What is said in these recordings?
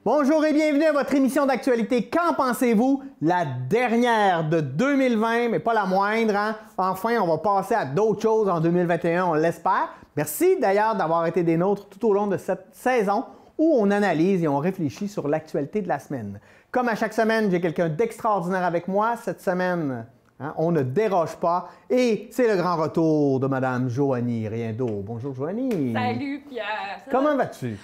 Bonjour et bienvenue à votre émission d'actualité. Qu'en pensez-vous? La dernière de 2020, mais pas la moindre. Hein? Enfin, on va passer à d'autres choses en 2021, on l'espère. Merci d'ailleurs d'avoir été des nôtres tout au long de cette saison où on analyse et on réfléchit sur l'actualité de la semaine. Comme à chaque semaine, j'ai quelqu'un d'extraordinaire avec moi. Cette semaine, on ne déroge pas. Et c'est le grand retour de Mme Joanie Riendeau. Bonjour Joanie. Salut Pierre. Comment vas-tu?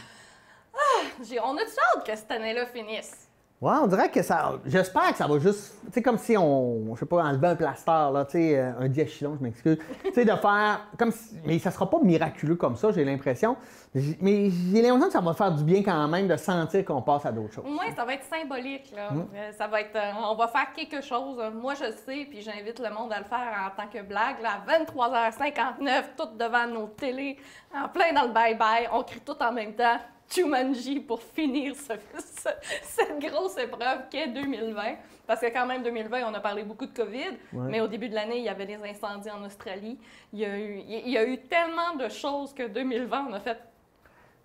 On a-tu hâte que cette année-là finisse? Ouais, on dirait que ça. J'espère que ça va juste. Tu sais, comme si on. Je sais pas, enlever un plaster, là, tu sais, un diachylon, je m'excuse. Tu sais, de faire. Comme si, mais ça sera pas miraculeux comme ça, j'ai l'impression. Mais j'ai l'impression que ça va faire du bien quand même de sentir qu'on passe à d'autres choses. Oui, ça va être symbolique, là. Ça va être. On va faire quelque chose. Moi, je sais, puis j'invite le monde à le faire en tant que blague, là, à 23h59, tout devant nos télés, en plein dans le bye-bye. On crie tout en même temps. Jumanji pour finir cette grosse épreuve qu'est 2020. Parce que quand même, 2020, on a parlé beaucoup de COVID, mais au début de l'année, il y avait des incendies en Australie. Il y a eu tellement de choses que 2020, on a fait...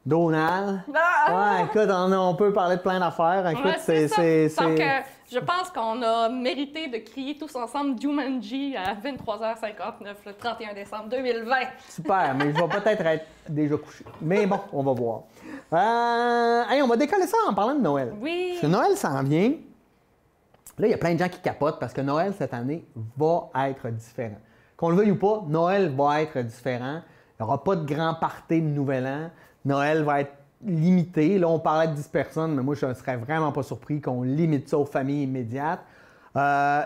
Donald. Ouais, écoute, on peut parler de plein d'affaires. Écoute, c'est... Donc, je pense qu'on a mérité de crier tous ensemble Jumanji à 23h59, le 31 décembre 2020. Super, mais je vais peut-être être déjà couché. Mais bon, on va voir. On va décoller ça en parlant de Noël. Oui. Parce que Noël s'en vient. Là, il y a plein de gens qui capotent parce que Noël, cette année, va être différent. Qu'on le veuille ou pas, Noël va être différent. Il n'y aura pas de grand party de Nouvel An. Noël va être limité. Là, on parlait de 10 personnes, mais moi, je ne serais vraiment pas surpris qu'on limite ça aux familles immédiates.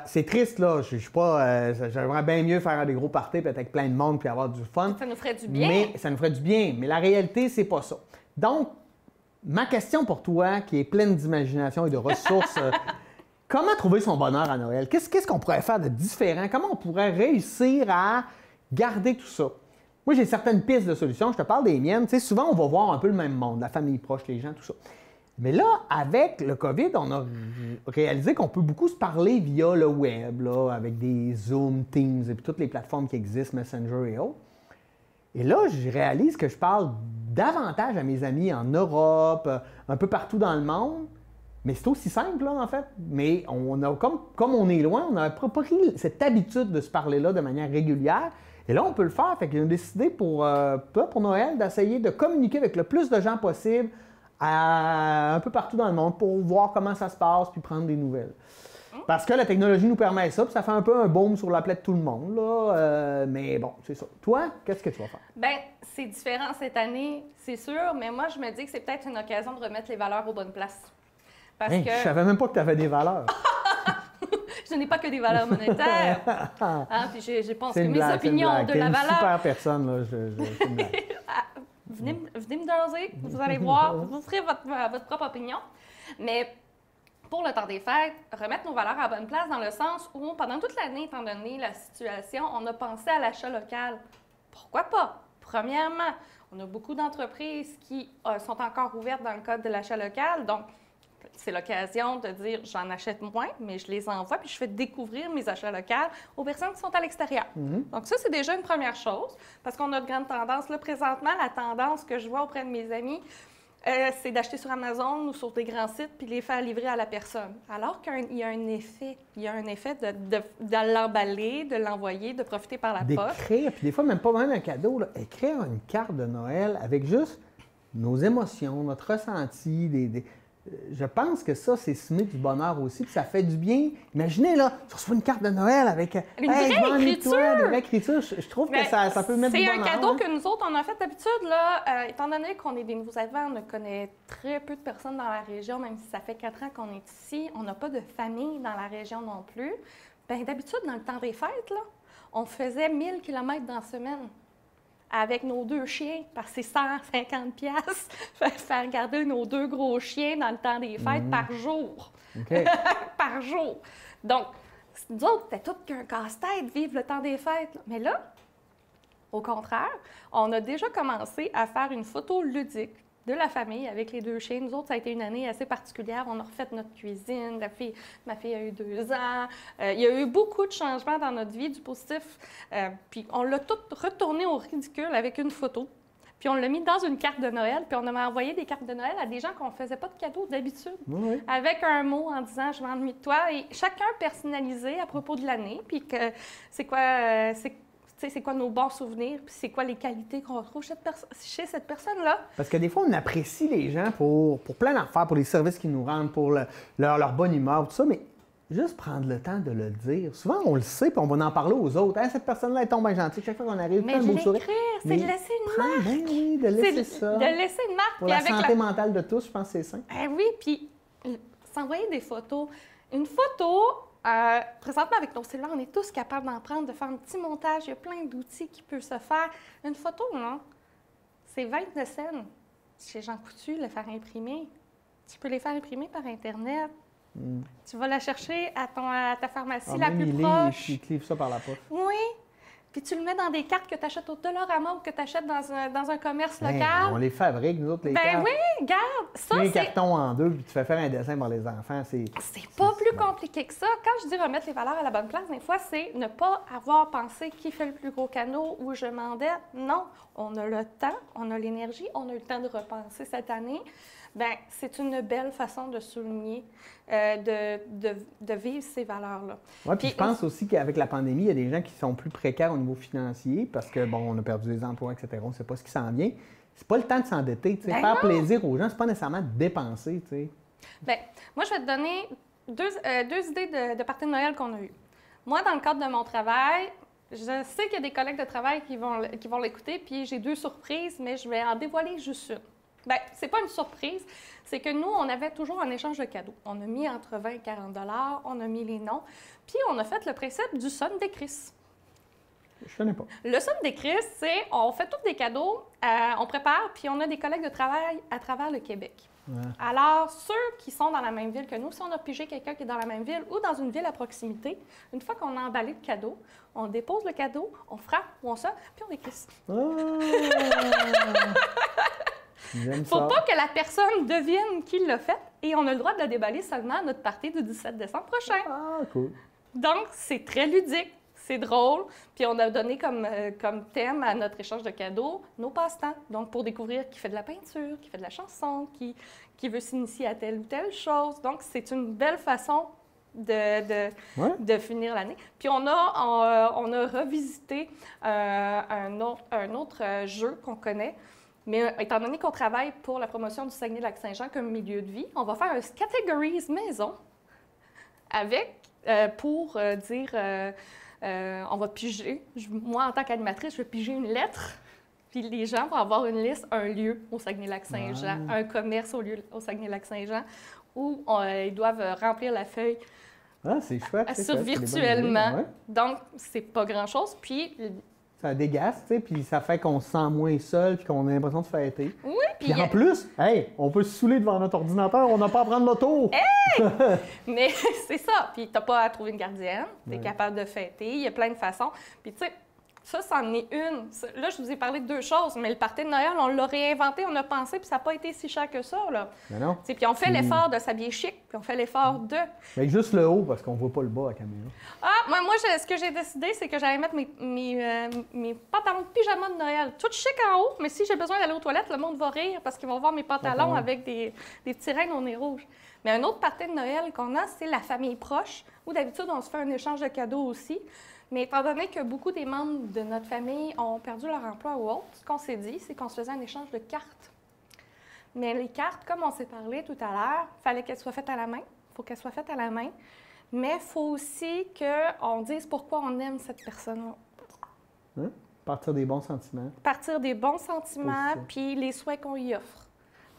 C'est triste, là. Je suis pas. J'aimerais bien mieux faire des gros parties, peut-être avec plein de monde, puis avoir du fun. Ça nous ferait du bien. Mais ça nous ferait du bien. Mais la réalité, c'est pas ça. Donc, ma question pour toi, qui est pleine d'imagination et de ressources, comment trouver son bonheur à Noël? Qu'est-ce qu'on pourrait faire de différent? Comment on pourrait réussir à garder tout ça? Moi, j'ai certaines pistes de solutions. Je te parle des miennes. Tu sais, souvent, on va voir un peu le même monde, la famille proche, les gens, tout ça. Mais là, avec le COVID, on a réalisé qu'on peut beaucoup se parler via le web, là, avec des Zoom, Teams et puis toutes les plateformes qui existent, Messenger et autres. Et là, je réalise que je parle davantage à mes amis en Europe, un peu partout dans le monde. Mais c'est aussi simple, là, en fait. Mais on a, comme on est loin, on a pris cette habitude de se parler là de manière régulière. Et là, on peut le faire. Fait qu'ils ont décidé pour Noël d'essayer de communiquer avec le plus de gens possible un peu partout dans le monde pour voir comment ça se passe puis prendre des nouvelles. Parce que la technologie nous permet ça, puis ça fait un peu un baume sur la plaie de tout le monde, là. Mais bon, c'est ça. Toi, qu'est-ce que tu vas faire? Bien, c'est différent cette année, c'est sûr, mais moi, je me dis que c'est peut-être une occasion de remettre les valeurs aux bonnes places. Parce que... Je savais même pas que tu avais des valeurs. Je n'ai pas que des valeurs monétaires. Puis je pense que mes blague, opinions de la valeur... C'est une super personne, là. C'est une blague. Venez me doser, vous allez voir, vous ferez votre propre opinion. Mais pour le temps des fêtes, remettre nos valeurs à la bonne place dans le sens où, pendant toute l'année, étant donné la situation, on a pensé à l'achat local. Pourquoi pas? Premièrement, on a beaucoup d'entreprises qui sont encore ouvertes dans le cadre de l'achat local, donc c'est l'occasion de dire j'en achète moins, mais je les envoie puis je fais découvrir mes achats locaux aux personnes qui sont à l'extérieur. Donc ça, c'est déjà une première chose parce qu'on a de grandes tendances. Là, présentement, la tendance que je vois auprès de mes amis, c'est d'acheter sur Amazon ou sur des grands sites puis les faire livrer à la personne. Alors qu'il y a un effet. Il y a un effet de l'emballer, de l'envoyer, de profiter par la poste. D'écrire, puis des fois, même pas même un cadeau, là, écrire une carte de Noël avec juste nos émotions, notre ressenti, je pense que ça, c'est semer du bonheur aussi, puis ça fait du bien. Imaginez, là, tu reçois une carte de Noël avec une vraie écriture. Une vraie écriture. Je trouve que ça peut mettre du bonheur. C'est un cadeau que nous autres, on a fait d'habitude, là, étant donné qu'on est des nouveaux arrivants, on connaît très peu de personnes dans la région, même si ça fait 4 ans qu'on est ici. On n'a pas de famille dans la région non plus. Bien, d'habitude, dans le temps des fêtes, là, on faisait 1000 km dans la semaine. Avec nos 2 chiens, parce que c'est 150 piastres, faire garder nos 2 gros chiens dans le temps des fêtes par jour. Okay. Par jour. Donc, nous autres, c'était tout qu'un casse-tête, vivre le temps des fêtes. Mais là, au contraire, on a déjà commencé à faire une photo ludique de la famille avec les 2 chiens. Nous autres, ça a été une année assez particulière. On a refait notre cuisine. Ma fille a eu 2 ans. Il y a eu beaucoup de changements dans notre vie, du positif. Puis on l'a tout retourné au ridicule avec une photo. puis on l'a mis dans une carte de Noël, puis on a envoyé des cartes de Noël à des gens qu'on ne faisait pas de cadeaux d'habitude, Oui. avec un mot en disant « je m'ennuie de toi », et chacun personnalisé à propos de l'année, puis que c'est quoi nos bons souvenirs, puis c'est quoi les qualités qu'on retrouve chez cette personne-là. Parce que des fois, on apprécie les gens pour plein d'affaires, pour les services qu'ils nous rendent, pour leur bonne humeur, tout ça, mais juste prendre le temps de le dire. Souvent, on le sait, puis on va en parler aux autres. Hey, cette personne-là est tombée gentille. Chaque fois qu'on arrive, Mais de l'écrire, c'est de laisser une marque. Ben oui, de laisser ça. De laisser une marque. Pour la santé mentale de tous, je pense que c'est sain. Oui, puis s'envoyer des photos. Une photo, présentement avec nos cellulaires, on est tous capables d'en prendre, de faire un petit montage. Il y a plein d'outils qui peuvent se faire. Une photo, non? C'est 29 cents chez Jean Coutu, le faire imprimer. Tu peux les faire imprimer par Internet. Tu vas la chercher à ta pharmacie la plus proche. Ils clivent ça par la poche. Oui. Puis tu le mets dans des cartes que tu achètes au Dollarama ou que tu achètes dans un commerce Ben, local. on les fabrique, nous autres, les cartes. Ben oui, garde. Ça, un c'est... carton en deux, puis tu fais faire un dessin par les enfants. C'est pas plus compliqué que ça. Quand je dis remettre les valeurs à la bonne place, des fois, c'est ne pas avoir pensé qui fait le plus gros canot ou je m'endette. Non, on a le temps, on a l'énergie, on a eu le temps de repenser cette année. Bien, c'est une belle façon de souligner, de vivre ces valeurs-là. Oui, puis je pense aussi qu'avec la pandémie, il y a des gens qui sont plus précaires au niveau financier parce que, bon, on a perdu des emplois, etc. On ne sait pas ce qui s'en vient. C'est pas le temps de s'endetter. Ben faire non. plaisir aux gens, c'est pas nécessairement de dépenser. T'sais. Bien, moi, je vais te donner deux idées de parties de Noël qu'on a eues. Moi, dans le cadre de mon travail, je sais qu'il y a des collègues de travail qui vont l'écouter, puis j'ai 2 surprises, mais je vais en dévoiler juste une. Bien, c'est pas une surprise, c'est que nous, on avait toujours un échange de cadeaux. On a mis entre 20 et 40 $, on a mis les noms, puis on a fait le principe du Sunday Chris. Je connais pas. Le Sunday Chris, c'est on fait tous des cadeaux, on prépare, puis on a des collègues de travail à travers le Québec. Ouais. Alors, ceux qui sont dans la même ville que nous, si on a pigé quelqu'un qui est dans la même ville ou dans une ville à proximité, une fois qu'on a emballé le cadeau, on dépose le cadeau, on frappe ou on sort, puis on écrisse. J'aime Faut ça. pas que la personne devine qui l'a fait et on a le droit de le déballer seulement à notre party du 17 décembre prochain. Ah, cool. Donc, c'est très ludique, c'est drôle. Puis on a donné comme thème à notre échange de cadeaux nos passe-temps. Donc, pour découvrir qui fait de la peinture, qui fait de la chanson, qui veut s'initier à telle ou telle chose. Donc, c'est une belle façon de finir l'année. Puis on a revisité un autre jeu qu'on connaît. Mais étant donné qu'on travaille pour la promotion du Saguenay-Lac-Saint-Jean comme milieu de vie, on va faire un categories maison avec, pour dire, on va piger. Moi, en tant qu'animatrice, je vais piger une lettre. Puis les gens vont avoir une liste, un lieu au Saguenay-Lac-Saint-Jean, un commerce au Saguenay-Lac-Saint-Jean, où ils doivent remplir la feuille c'est chouette. virtuellement. Ouais. Donc, c'est pas grand-chose. Puis ça dégasse, tu sais, puis ça fait qu'on se sent moins seul, puis qu'on a l'impression de fêter. oui, Puis en plus, hey, on peut se saouler devant notre ordinateur, on n'a pas à prendre l'auto. mais c'est ça. Puis t'as pas à trouver une gardienne, t'es capable de fêter, il y a plein de façons. Puis tu sais, ça, c'en est une. Là, je vous ai parlé de 2 choses, mais le party de Noël, on l'a réinventé, on a pensé, puis ça n'a pas été si cher que ça, là. Mais non. Puis on fait l'effort de s'habiller chic, puis on fait l'effort de... Mais juste le haut, parce qu'on voit pas le bas à la caméra. Moi, ce que j'ai décidé, c'est que j'allais mettre mes pantalons de pyjama de Noël, tout chic en haut, mais si j'ai besoin d'aller aux toilettes, le monde va rire parce qu'ils vont voir mes pantalons avec des petits règnes au nez rouge. Mais un autre party de Noël qu'on a, c'est la famille proche, où d'habitude, on se fait un échange de cadeaux aussi. Mais étant donné que beaucoup des membres de notre famille ont perdu leur emploi ou autre, ce qu'on s'est dit, c'est qu'on se faisait un échange de cartes. Mais les cartes, comme on s'est parlé tout à l'heure, il fallait qu'elles soient faites à la main. Il faut qu'elles soient faites à la main. Mais il faut aussi qu'on dise pourquoi on aime cette personne-là. Hein? Partir des bons sentiments. Partir des bons sentiments, puis les souhaits qu'on y offre.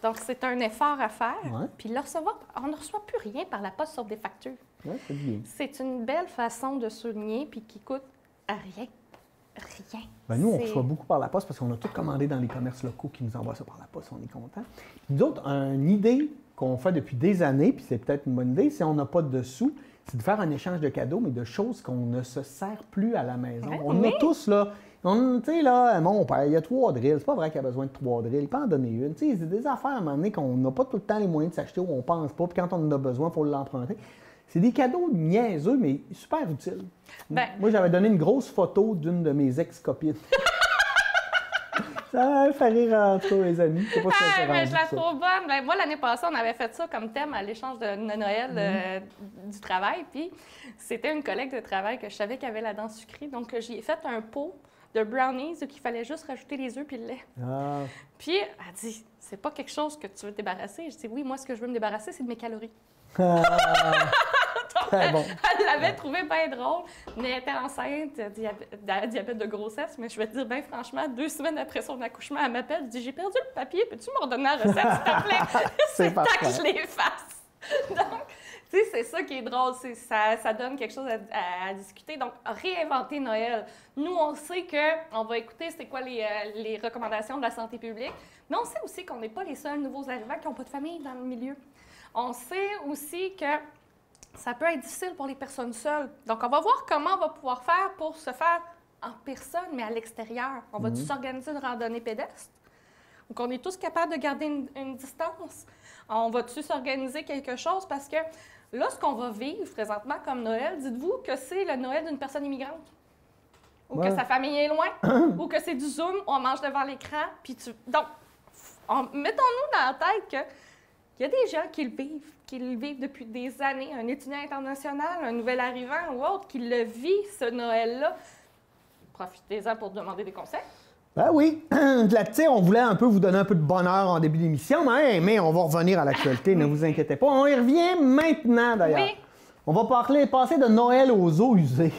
Donc, c'est un effort à faire. Ouais. Puis le recevoir, on ne reçoit plus rien par la poste sur des factures. Ouais, c'est bien. C'est une belle façon de souligner, puis qui coûte rien. Rien. Ben nous, on reçoit beaucoup par la poste parce qu'on a tout commandé dans les commerces locaux qui nous envoient ça par la poste. On est contents. Nous autres, une idée qu'on fait depuis des années, puis c'est peut-être une bonne idée, si on n'a pas de sous, c'est de faire un échange de cadeaux, mais de choses qu'on ne se sert plus à la maison. Ouais, on a tous, là, tu sais, là, mon père, il y a 3 drills. C'est pas vrai qu'il a besoin de 3 drills. Il peut en donner une. Tu sais, c'est des affaires à un moment donné qu'on n'a pas tout le temps les moyens de s'acheter ou on pense pas, puis quand on en a besoin, il faut l'emprunter. C'est des cadeaux niaiseux, mais super utiles. Moi, j'avais donné une grosse photo d'une de mes ex-copines. Ça fait rire entre les amis. C'est pas si Ah, mais je la ça. trouve bonne. Ben, moi, l'année passée, on avait fait ça comme thème à l'échange de Noël du travail. Puis c'était une collègue de travail que je savais qu'elle avait la dent sucrée. Donc, j'y ai fait un pot de brownies où il fallait juste rajouter les œufs puis le lait. Ah. Puis elle dit, c'est pas quelque chose que tu veux te débarrasser. Je dis, oui, moi, ce que je veux me débarrasser, c'est de mes calories. Très bon. Elle l'avait trouvé bien drôle, mais elle était enceinte, diabète de grossesse, mais je vais te dire, bien franchement, 2 semaines après son accouchement, elle m'appelle, elle dit, j'ai perdu le papier, peux-tu me redonner la recette, s'il te plaît? C'est temps que parfait. je l'efface. Donc, tu sais, c'est ça qui est drôle, ça donne quelque chose à discuter. Donc, réinventer Noël. Nous, on sait qu'on va écouter c'est quoi les recommandations de la santé publique, mais on sait aussi qu'on n'est pas les seuls nouveaux arrivants qui n'ont pas de famille dans le milieu. On sait aussi que ça peut être difficile pour les personnes seules. Donc, on va voir comment on va pouvoir faire pour se faire en personne, mais à l'extérieur. On va-tu s'organiser une randonnée pédestre? Donc, on est tous capables de garder une distance. On va-tu s'organiser quelque chose? Parce que là, ce qu'on va vivre présentement comme Noël, dites-vous que c'est le Noël d'une personne immigrante. Ou que sa famille est loin. Ou que c'est du Zoom, on mange devant l'écran. Donc, mettons-nous dans la tête que il y a des gens qui le vivent depuis des années, un étudiant international, un nouvel arrivant ou autre, qui le vit, ce Noël-là. Profitez-en pour demander des conseils. Ben oui, on voulait un peu vous donner un peu de bonheur en début d'émission, mais on va revenir à l'actualité, ne vous inquiétez pas. On y revient maintenant, d'ailleurs. Oui. On va passer de Noël aux eaux usées.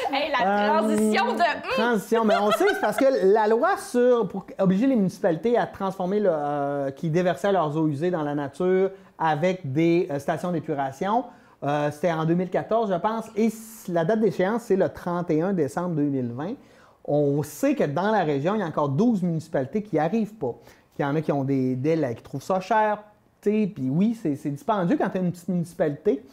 Hey, la transition de... Transition, mais on sait, c'est parce que la loi pour obliger les municipalités à transformer, qui déversaient leurs eaux usées dans la nature avec des stations d'épuration, c'était en 2014, je pense, et la date d'échéance, c'est le 31 décembre 2020. On sait que dans la région, il y a encore 12 municipalités qui n'y arrivent pas. Il y en a qui ont des délais, qui trouvent ça cher, puis oui, c'est dispendieux quand tu as une petite municipalité.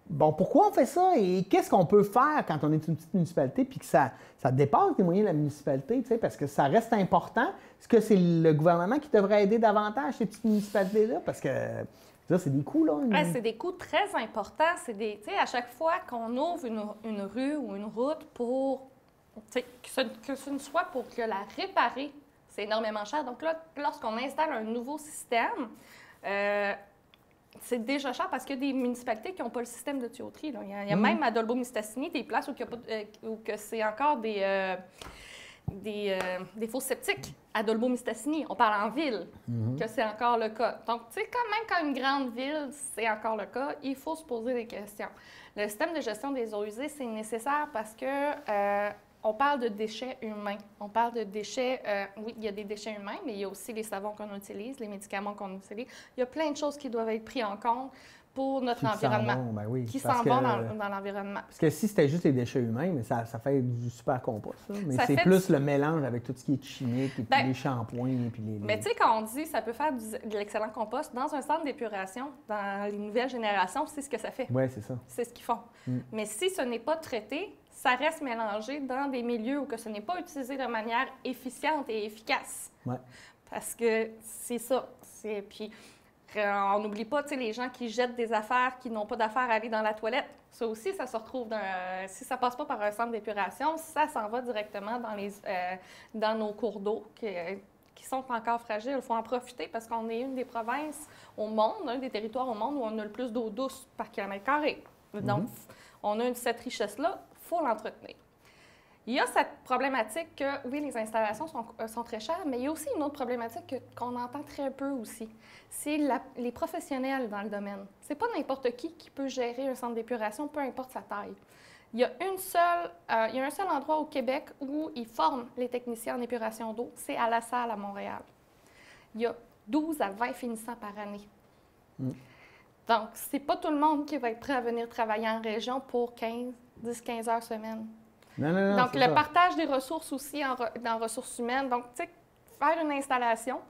Bon, pourquoi on fait ça et qu'est-ce qu'on peut faire quand on est une petite municipalité puis que ça dépasse les moyens de la municipalité, parce que ça reste important. Est-ce que c'est le gouvernement qui devrait aider davantage ces petites municipalités-là? Parce que ça, c'est des coûts, là. Ouais, c'est des coûts très importants. C'est à chaque fois qu'on ouvre une rue ou une route pour que ce ne soit pour que la réparer, c'est énormément cher. Donc là, lorsqu'on installe un nouveau système, c'est déjà cher parce qu'il y a des municipalités qui n'ont pas le système de tuyauterie. Là. Il y a même à Dolbeau-Mistassini des places où que c'est encore des fosses septiques à Dolbeau-Mistassini. On parle en ville que c'est encore le cas. Donc, tu sais, quand même, quand une grande ville, c'est encore le cas, il faut se poser des questions. Le système de gestion des eaux usées, c'est nécessaire parce que on parle de déchets humains. On parle de déchets, oui, il y a des déchets humains, mais il y a aussi les savons qu'on utilise, les médicaments qu'on utilise. Il y a plein de choses qui doivent être prises en compte pour notre environnement, qui s'en vont dans l'environnement. Parce que si c'était juste les déchets humains, mais ça fait du super compost. Ça. Mais ça c'est plus le mélange avec tout ce qui est chimique, et puis les shampoings. Puis Mais tu sais, quand on dit ça peut faire de l'excellent compost, dans un centre d'épuration, dans les nouvelles générations, c'est ce que ça fait. Oui, c'est ça. C'est ce qu'ils font. Mais si ce n'est pas traité, ça reste mélangé dans des milieux où que ce n'est pas utilisé de manière efficiente et efficace. Ouais. Parce que c'est ça. Puis on n'oublie pas, tu sais, les gens qui jettent des affaires, qui n'ont pas d'affaires à aller dans la toilette. Ça aussi, ça se retrouve si ça passe pas par un centre d'épuration, ça s'en va directement dans nos cours d'eau qui sont encore fragiles. Il faut en profiter parce qu'on est une des provinces au monde, un des territoires au monde où on a le plus d'eau douce par kilomètre carré. Donc, on a cette richesse-là, il faut l'entretenir. Il y a cette problématique que, oui, les installations sont très chères, mais il y a aussi une autre problématique qu'on entend très peu aussi. C'est les professionnels dans le domaine. C'est pas n'importe qui peut gérer un centre d'épuration, peu importe sa taille. Il y a un seul endroit au Québec où ils forment les techniciens en épuration d'eau, c'est à La Salle, à Montréal. Il y a 12 à 20 finissants par année. Donc, c'est pas tout le monde qui va être prêt à venir travailler en région pour 10-15 heures semaine. Non, donc, le partage des ressources aussi dans ressources humaines. Donc, tu sais, faire une installation.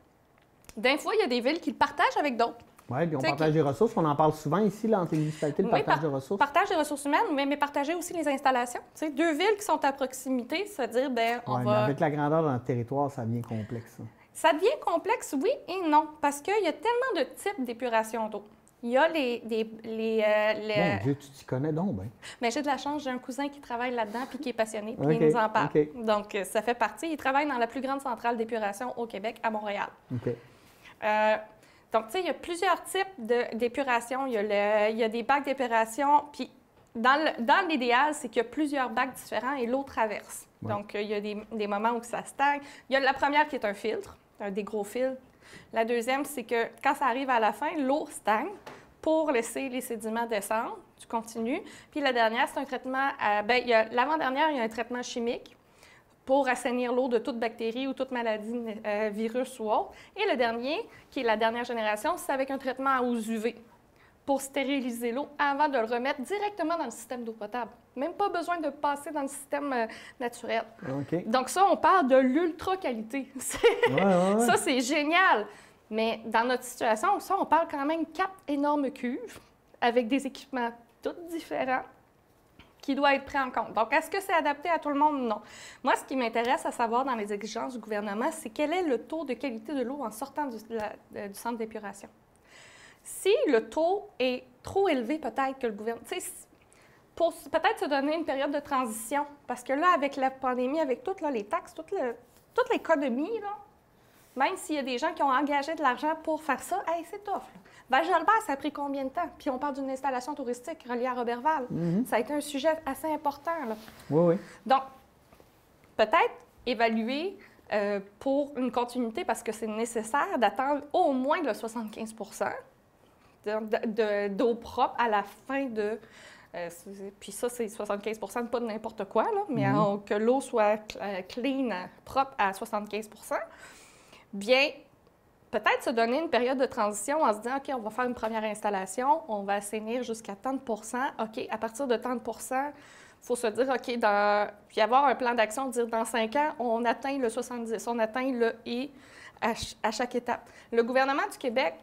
D'un fois, il y a des villes qui le partagent avec d'autres. Oui, puis on partage des ressources. On en parle souvent ici, là, entre les municipalités, le partage de ressources. Partage des ressources humaines, mais partager aussi les installations. Tu sais, 2 villes qui sont à proximité, c'est-à-dire, on va... Mais avec la grandeur dans le territoire, ça devient complexe. Ça devient complexe, oui et non, parce qu'il y a tellement de types d'épuration d'eau. Il y a Mon Dieu, tu t'y connais donc, ben. Mais j'ai de la chance, j'ai un cousin qui travaille là-dedans puis qui est passionné, puis OK, il nous en parle. OK. Donc, ça fait partie. Il travaille dans la plus grande centrale d'épuration au Québec, à Montréal. OK. Donc, tu sais, il y a plusieurs types d'épuration. Il y a des bacs d'épuration, puis dans l'idéal, c'est qu'il y a plusieurs bacs différents et l'eau traverse. Ouais. Donc, il y a des moments où ça stagne. Il y a la première qui est un filtre, des gros filtres. La deuxième, c'est que quand ça arrive à la fin, l'eau stagne pour laisser les sédiments descendre. Tu continues. Puis la dernière, c'est un traitement... l'avant-dernière, il y a un traitement chimique pour assainir l'eau de toute bactérie ou toute maladie, virus ou autre. Et le dernier, qui est la dernière génération, c'est avec un traitement aux UV pour stériliser l'eau avant de le remettre directement dans le système d'eau potable. Même pas besoin de passer dans le système naturel. OK. Donc ça, on parle de l'ultra-qualité. Ouais. Ça, c'est génial. Mais dans notre situation, ça, on parle quand même 4 énormes cuves avec des équipements tous différents qui doivent être pris en compte. Donc, est-ce que c'est adapté à tout le monde? Non. Moi, ce qui m'intéresse à savoir dans les exigences du gouvernement, c'est quel est le taux de qualité de l'eau en sortant du centre d'épuration. Si le taux est trop élevé, peut-être que le gouvernement... Pour peut-être se donner une période de transition, parce que là, avec la pandémie, avec toutes là, les taxes, toute l'économie, là, même s'il y a des gens qui ont engagé de l'argent pour faire ça, hey, c'est tough. Val-Jalbert, ça a pris combien de temps? Puis on parle d'une installation touristique reliée à Roberval. Ça a été un sujet assez important. Là. Oui. Donc, peut-être évaluer pour une continuité, parce que c'est nécessaire d'attendre au moins le 75 d'eau propre à la fin de... puis ça, c'est 75 pas de n'importe quoi, là, mais que l'eau soit clean, propre à 75 bien, peut-être se donner une période de transition en se disant, OK, on va faire une première installation, on va assainir jusqu'à tant de %. OK, à partir de tant de %, il faut se dire, OK, puis avoir un plan d'action, dire dans 5 ans, on atteint le 70, on atteint le I à chaque étape. Le gouvernement du Québec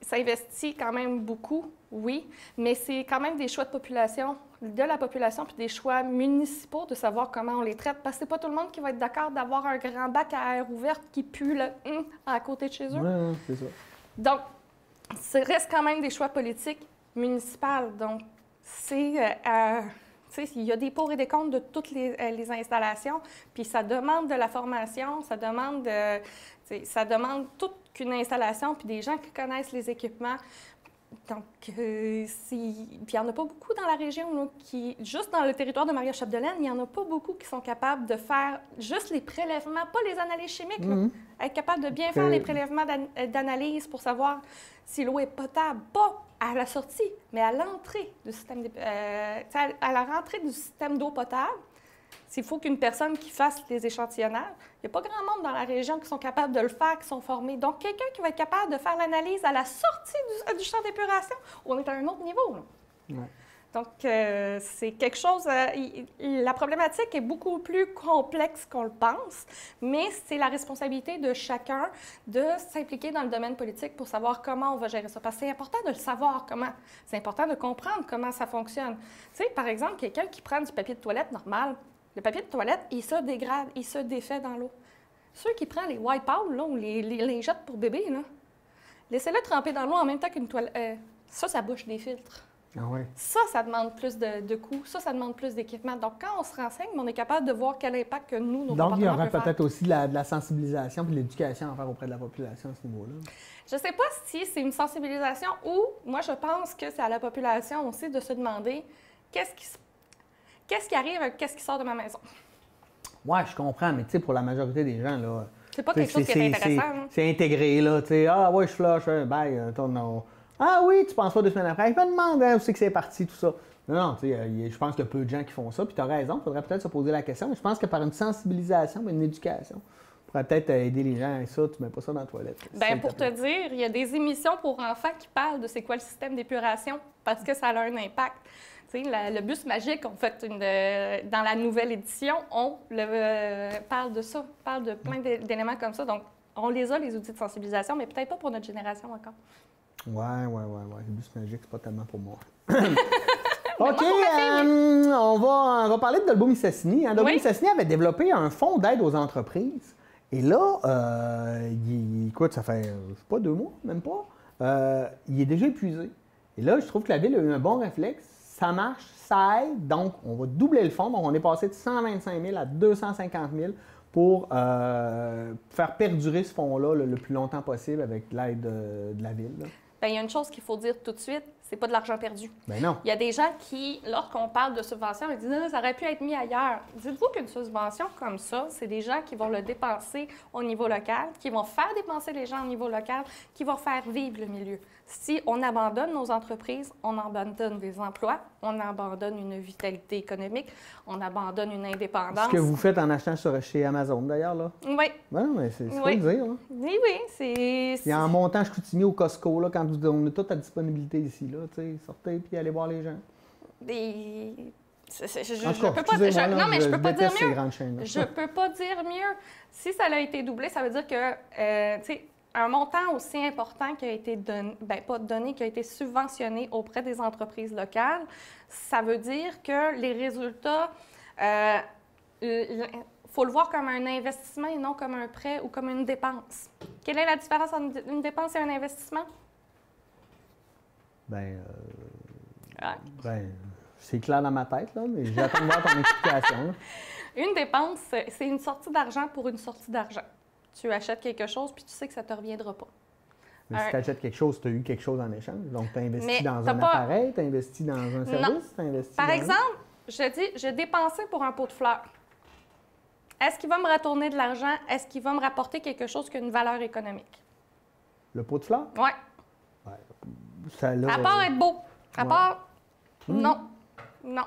s'investit quand même beaucoup, oui, mais c'est quand même des choix de la population, puis des choix municipaux de savoir comment on les traite, parce que c'est pas tout le monde qui va être d'accord d'avoir un grand bac à air ouverte qui pue le à côté de chez eux. Oui, c'est ça. Donc, ça reste quand même des choix politiques municipaux. Donc, il y a des pour et des contre de toutes les installations, puis ça demande de la formation, ça demande toute qu'une installation, puis des gens qui connaissent les équipements. Donc, puis il n'y en a pas beaucoup dans la région, là, juste dans le territoire de Maria-Chapdelaine, il n'y en a pas beaucoup qui sont capables de faire juste les prélèvements, pas les analyses chimiques, là. Être capable de bien faire les prélèvements d'analyse pour savoir si l'eau est potable, pas à la sortie, mais à l'entrée du système, à la rentrée du système d'eau potable. S'il faut qu'une personne qui fasse les échantillonnages, il n'y a pas grand monde dans la région qui sont capables de le faire, qui sont formés. Donc, quelqu'un qui va être capable de faire l'analyse à la sortie du champ d'épuration, on est à un autre niveau. Là. Ouais. Donc, c'est quelque chose... la problématique est beaucoup plus complexe qu'on le pense, mais c'est la responsabilité de chacun de s'impliquer dans le domaine politique pour savoir comment on va gérer ça. Parce que c'est important de le savoir comment. C'est important de comprendre comment ça fonctionne. Tu sais, par exemple, quelqu'un qui prend du papier de toilette normal, le papier de toilette, il se dégrade, il se défait dans l'eau. Ceux qui prennent les wipe-out, là, ou les lingettes pour bébé, là, laissez-le tremper dans l'eau en même temps qu'une toilette. Ça bouche des filtres. Ah ouais. Ça demande plus de coûts. Ça demande plus d'équipement. Donc, quand on se renseigne, on est capable de voir quel impact que nos Donc, comportements il y aura peuvent peut-être faire. aussi de la sensibilisation et de l'éducation à faire auprès de la population à ce niveau-là. Je ne sais pas si c'est une sensibilisation ou, moi, je pense que c'est à la population aussi de se demander qu'est-ce qui arrive avec qu'est-ce qui sort de ma maison. Oui, je comprends, mais tu sais, pour la majorité des gens, là... C'est pas quelque chose qui est intéressant. C'est intégré, là, tu sais. Ah, ouais, je flush, bye, non. Ah oui, tu penses pas 2 semaines après. Je me demande où c'est que c'est parti, tout ça. Non, tu sais, je pense qu'il y a peu de gens qui font ça, puis tu as raison, il faudrait peut-être se poser la question, mais je pense que par une sensibilisation, une éducation, on pourrait peut-être aider les gens. Et ça, tu mets pas ça dans la toilette. Bien, pour te dire, il y a des émissions pour enfants qui parlent de c'est quoi le système d'épuration, parce que ça a un impact. Le bus magique, en fait, dans la nouvelle édition, on parle de ça, parle de plein d'éléments comme ça. Donc, on les a, les outils de sensibilisation, mais peut-être pas pour notre génération encore. Ouais. Le bus magique, c'est pas tellement pour moi. OK, on va parler de Dolbeau Mistassini. Dolbeau Mistassini avait développé un fonds d'aide aux entreprises. Et là, écoute, ça fait pas 2 mois, même pas. Il est déjà épuisé. Et là, je trouve que la Ville a eu un bon réflexe. Ça marche, ça aide. Donc, on va doubler le fonds. Donc, on est passé de 125 000 à 250 000 pour faire perdurer ce fonds-là le plus longtemps possible avec l'aide de la Ville. Bien, il y a une chose qu'il faut dire tout de suite, c'est pas de l'argent perdu. Ben non. Il y a des gens qui, lorsqu'on parle de subvention, ils disent « ça aurait pu être mis ailleurs ». Dites-vous qu'une subvention comme ça, c'est des gens qui vont le dépenser au niveau local, qui vont faire dépenser les gens au niveau local, qui vont faire vivre le milieu. Si on abandonne nos entreprises, on abandonne des emplois, on abandonne une vitalité économique, on abandonne une indépendance. Ce que vous faites en achetant chez Amazon, d'ailleurs, là. Oui. Ben non, mais c'est faut Oui. le dire. Là. Oui, oui, c'est... Et en montant Chicoutimi au Costco, là, quand on a toute la disponibilité ici, là, sortez puis allez voir les gens. Je peux pas dire, non, mais je peux pas dire mieux. Je peux pas dire mieux. Si ça a été doublé, ça veut dire que, tu sais, un montant aussi important qui a été donné, pas donné, qui a été subventionné auprès des entreprises locales, ça veut dire que les résultats, faut le voir comme un investissement et non comme un prêt ou comme une dépense. Quelle est la différence entre une dépense et un investissement? C'est clair dans ma tête, là, mais j'attends de voir ton explication. Là. Une dépense, c'est une sortie d'argent pour une sortie d'argent. Tu achètes quelque chose, puis tu sais que ça ne te reviendra pas. Mais si tu achètes quelque chose, tu as eu quelque chose en échange. Donc, tu as investi dans un appareil, tu as investi dans un service, tu as investi Par exemple, je dis, j'ai dépensé pour un pot de fleurs. Est-ce qu'il va me retourner de l'argent? Est-ce qu'il va me rapporter quelque chose qui a une valeur économique? Le pot de fleurs? Oui. Ouais. Ça, là, à part être beau. À part... Non. Non.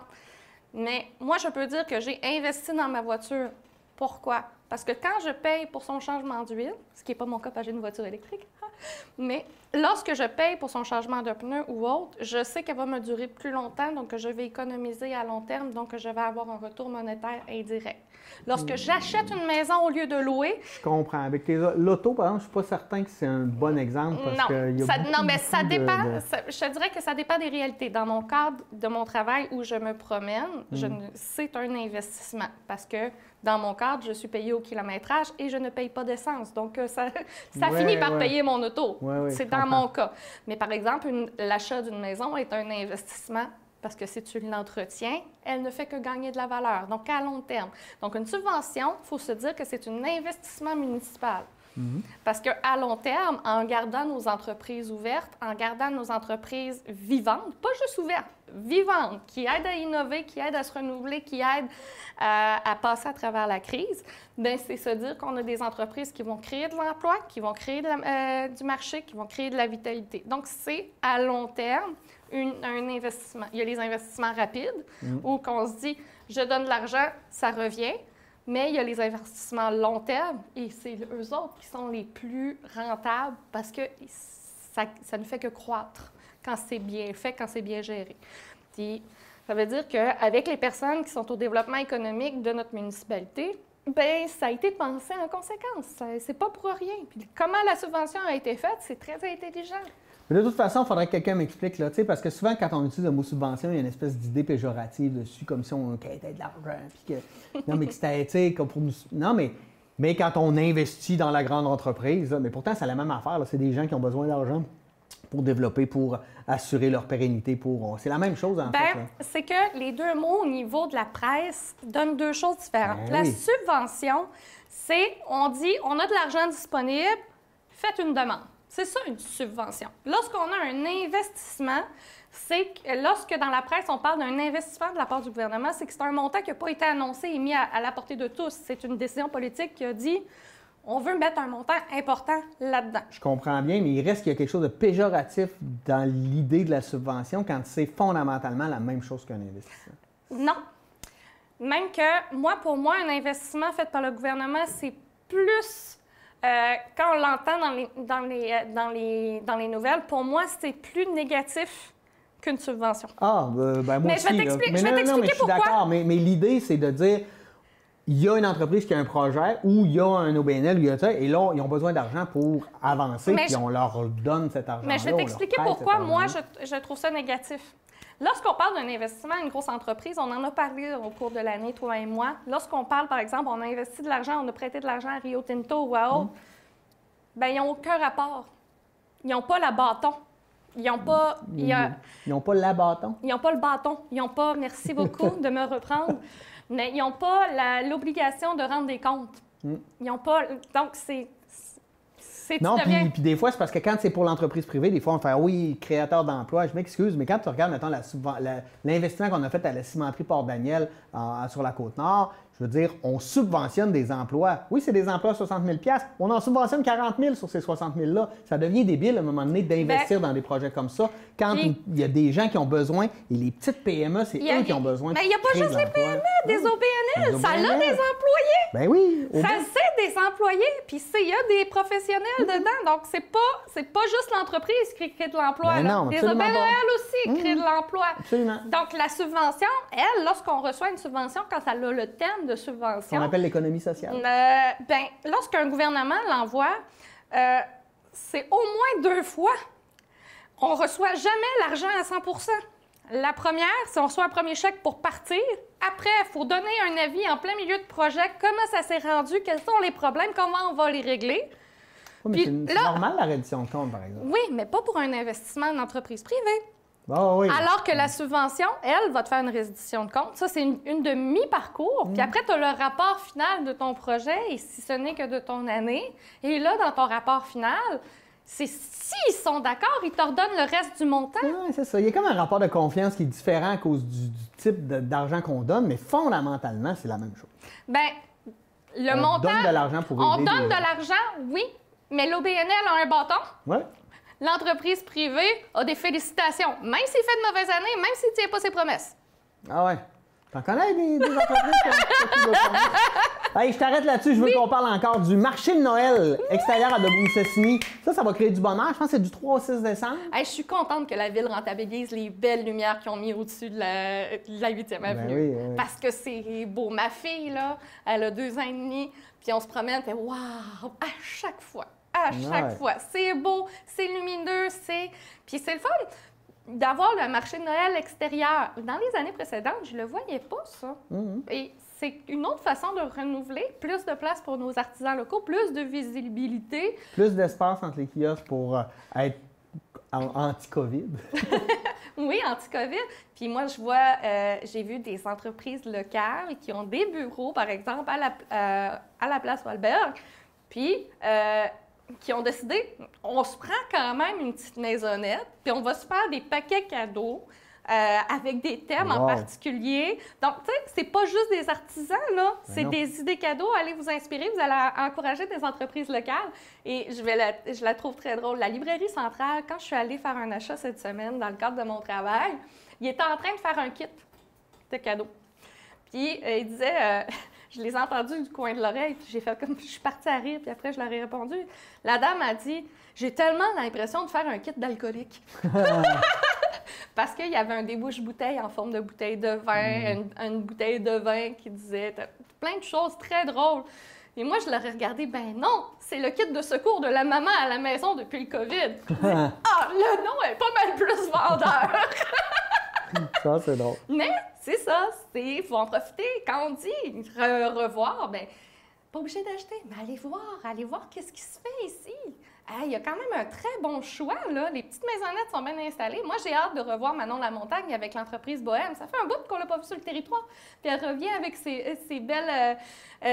Mais moi, je peux dire que j'ai investi dans ma voiture. Pourquoi? Parce que quand je paye pour son changement d'huile, ce qui n'est pas mon cas parce que j'ai une voiture électrique, mais lorsque je paye pour son changement de pneus ou autre, je sais qu'elle va me durer plus longtemps, donc je vais économiser à long terme, donc je vais avoir un retour monétaire indirect. Lorsque j'achète une maison au lieu de louer... Je comprends. Avec l'auto, par exemple, je ne suis pas certain que c'est un bon exemple parce qu'il y a non, mais ça dépend. Je te dirais que ça dépend des réalités. Dans mon cadre de mon travail où je me promène, c'est un investissement parce que dans mon cadre, je suis payée au kilométrage et je ne paye pas d'essence. Donc, ça finit par payer mon auto. C'est dans mon cas. Mais par exemple, l'achat d'une maison est un investissement parce que si tu l'entretiens, elle ne fait que gagner de la valeur, donc à long terme. Donc, une subvention, il faut se dire que c'est un investissement municipal. Parce qu'à long terme, en gardant nos entreprises ouvertes, en gardant nos entreprises vivantes, pas juste ouvertes, vivantes, qui aident à innover, qui aident à se renouveler, qui aident à passer à travers la crise, bien, c'est se dire qu'on a des entreprises qui vont créer de l'emploi, qui vont créer du marché, qui vont créer de la vitalité. Donc, c'est à long terme un investissement. Il y a les investissements rapides où on se dit, je donne de l'argent, ça revient. Mais il y a les investissements long terme et c'est eux autres qui sont les plus rentables parce que ça ne fait que croître quand c'est bien fait, quand c'est bien géré. Puis, ça veut dire qu'avec les personnes qui sont au développement économique de notre municipalité, bien, ça a été pensé en conséquence. C'est pas pour rien. Puis, comment la subvention a été faite, c'est très intelligent. Mais de toute façon, il faudrait que quelqu'un m'explique, là, parce que souvent, quand on utilise le mot subvention, il y a une espèce d'idée péjorative dessus, comme si on quittait de l'argent, puis que... Non, mais que c'était, tu sais, comme pour nous... Non, mais quand on investit dans la grande entreprise, là, mais pourtant, c'est la même affaire, là, c'est des gens qui ont besoin d'argent pour développer, pour assurer leur pérennité, C'est la même chose, en fait. C'est que les deux mots au niveau de la presse donnent deux choses différentes. La subvention, c'est, on dit, on a de l'argent disponible, faites une demande. C'est ça, une subvention. Lorsqu'on a un investissement, c'est que lorsque dans la presse, on parle d'un investissement de la part du gouvernement, c'est que c'est un montant qui n'a pas été annoncé et mis à la portée de tous. C'est une décision politique qui a dit on veut mettre un montant important là-dedans. Je comprends bien, mais il reste qu'il y a quelque chose de péjoratif dans l'idée de la subvention quand c'est fondamentalement la même chose qu'un investissement. Non. Même que, pour moi, un investissement fait par le gouvernement, c'est plus... quand on l'entend dans les nouvelles, pour moi, c'est plus négatif qu'une subvention. Ah, ben moi mais aussi. Je vais t'expliquer mais je suis d'accord, mais l'idée, c'est de dire, il y a une entreprise qui a un projet ou il y a un OBNL, et là, ils ont besoin d'argent pour avancer, puis on leur donne cet argent-là. Mais je vais t'expliquer pourquoi, moi, je trouve ça négatif. Lorsqu'on parle d'un investissement à une grosse entreprise, on en a parlé au cours de l'année, toi et moi. Lorsqu'on parle, par exemple, on a investi de l'argent, on a prêté de l'argent à Rio Tinto ou à autre, bien, ils n'ont aucun rapport. Ils n'ont pas la bâton. Ils n'ont pas... Ils n'ont pas la bâton. Ils n'ont pas le bâton. Ils n'ont pas, merci beaucoup de me reprendre, mais ils n'ont pas l'obligation de rendre des comptes. Ils n'ont pas... Donc, non, puis des fois, c'est parce que quand c'est pour l'entreprise privée, des fois, on fait oui, créateur d'emplois, je m'excuse, mais quand tu regardes, mettons, l'investissement qu'on a fait à la cimenterie Port-Daniel sur la Côte-Nord, je veux dire, on subventionne des emplois. Oui, c'est des emplois à 60 000 $. On en subventionne 40 000 sur ces 60 000 $-là. Ça devient débile à un moment donné d'investir dans des projets comme ça quand il y a des gens qui ont besoin, et les petites PME, c'est eux qui ont besoin. Mais il n'y a pas juste les PME, des OBNL. Ça a des employés. Ben oui. Ça c'est des employés, puis il y a des professionnels dedans. Donc, c'est pas juste l'entreprise qui crée de l'emploi. Ben non, les OBNL aussi créent de l'emploi. Absolument. Donc, la subvention, elle, lorsqu'on reçoit une subvention, quand ça a le thème de subvention... On appelle l'économie sociale. Lorsqu'un gouvernement l'envoie, c'est au moins 2 fois. On ne reçoit jamais l'argent à 100 %. La première, c'est on reçoit un premier chèque pour partir. Après, il faut donner un avis en plein milieu de projet. Comment ça s'est rendu? Quels sont les problèmes? Comment on va les régler? Oui, mais c'est normal, la reddition de compte, par exemple. Oui, mais pas pour un investissement d'entreprise privée. Oh, oui. Alors que la subvention, elle, va te faire une réduction de compte. Ça, c'est une de mi-parcours. Puis après, tu as le rapport final de ton projet, et si ce n'est que de ton année. Et là, dans ton rapport final, s'ils sont d'accord, ils te redonnent le reste du montant. Oui, c'est ça. Il y a comme un rapport de confiance qui est différent à cause du type d'argent qu'on donne, mais fondamentalement, c'est la même chose. Bien, le montant... On donne de l'argent pour aider. On donne de l'argent, oui, mais l'OBNL a un bâton. Oui. L'entreprise privée a des félicitations, même s'il fait de mauvaises années, même s'il ne tient pas ses promesses. Ah ouais. T'en connais des entreprises qui ont des promesses? Hey, je t'arrête là-dessus. Je veux qu'on parle encore du marché de Noël extérieur à Debout-Cessny. Ça va créer du bonheur. Je pense que c'est du 3 au 6 décembre. Hey, je suis contente que la ville rentabilise les belles lumières qu'ils ont mis au-dessus de la 8e avenue. Oui. Parce que c'est beau. Ma fille, là, elle a 2 ans et demi, puis on se promène, puis waouh, à chaque fois. À chaque fois. C'est beau, c'est lumineux, puis c'est le fun d'avoir le marché de Noël extérieur. Dans les années précédentes, je le voyais pas, ça. Et c'est une autre façon de renouveler, plus de place pour nos artisans locaux, plus de visibilité. Plus d'espace entre les kiosques pour être anti-COVID. Oui, anti-COVID. Puis moi, je vois, j'ai vu des entreprises locales qui ont des bureaux, par exemple, à la place Walberg, puis qui ont décidé, on se prend quand même une petite maisonnette, puis on va se faire des paquets cadeaux avec des thèmes en particulier. Donc, tu sais, c'est pas juste des artisans, là. C'est des idées cadeaux. Allez vous inspirer, vous allez encourager des entreprises locales. Et je la trouve très drôle. La librairie centrale, quand je suis allée faire un achat cette semaine dans le cadre de mon travail, il était en train de faire un kit de cadeaux. Puis, il disait... Je les ai entendus du coin de l'oreille, puis j'ai fait comme... Je suis partie à rire, puis après, je leur ai répondu. La dame a dit, « J'ai tellement l'impression de faire un kit d'alcoolique. » Parce qu'il y avait un débouche-bouteille en forme de bouteille de vin, une bouteille de vin qui disait plein de choses très drôles. Et moi, je leur ai regardé, ben non, c'est le kit de secours de la maman à la maison depuis le COVID. Le nom est pas mal plus vendeur. Ça, c'est drôle. Mais c'est ça, il faut en profiter. Quand on dit revoir, bien, pas obligé d'acheter, mais allez voir qu'est-ce qui se fait ici. Il y a quand même un très bon choix, là. Les petites maisonnettes sont bien installées. Moi, j'ai hâte de revoir Manon Lamontagne avec l'entreprise Bohème. Ça fait un bout qu'on l'a pas vu sur le territoire. Puis elle revient avec ses belles,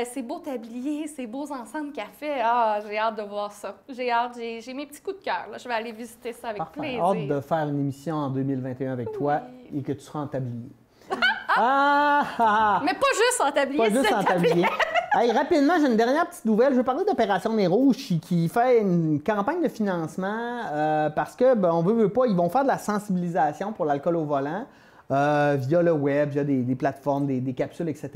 ses beaux tabliers, ses beaux ensembles qu'elle fait. J'ai hâte de voir ça. J'ai mes petits coups de cœur, là. Je vais aller visiter ça avec plaisir. Hâte de faire une émission en 2021 avec toi et que tu seras en tablier. Mais pas juste en tablier. Pas juste en tablier. Hey, rapidement, j'ai une dernière petite nouvelle. Je veux parler d'Opération Nez Rouge qui fait une campagne de financement parce que, on veut pas, ils vont faire de la sensibilisation pour l'alcool au volant via le web, via des plateformes, des capsules, etc.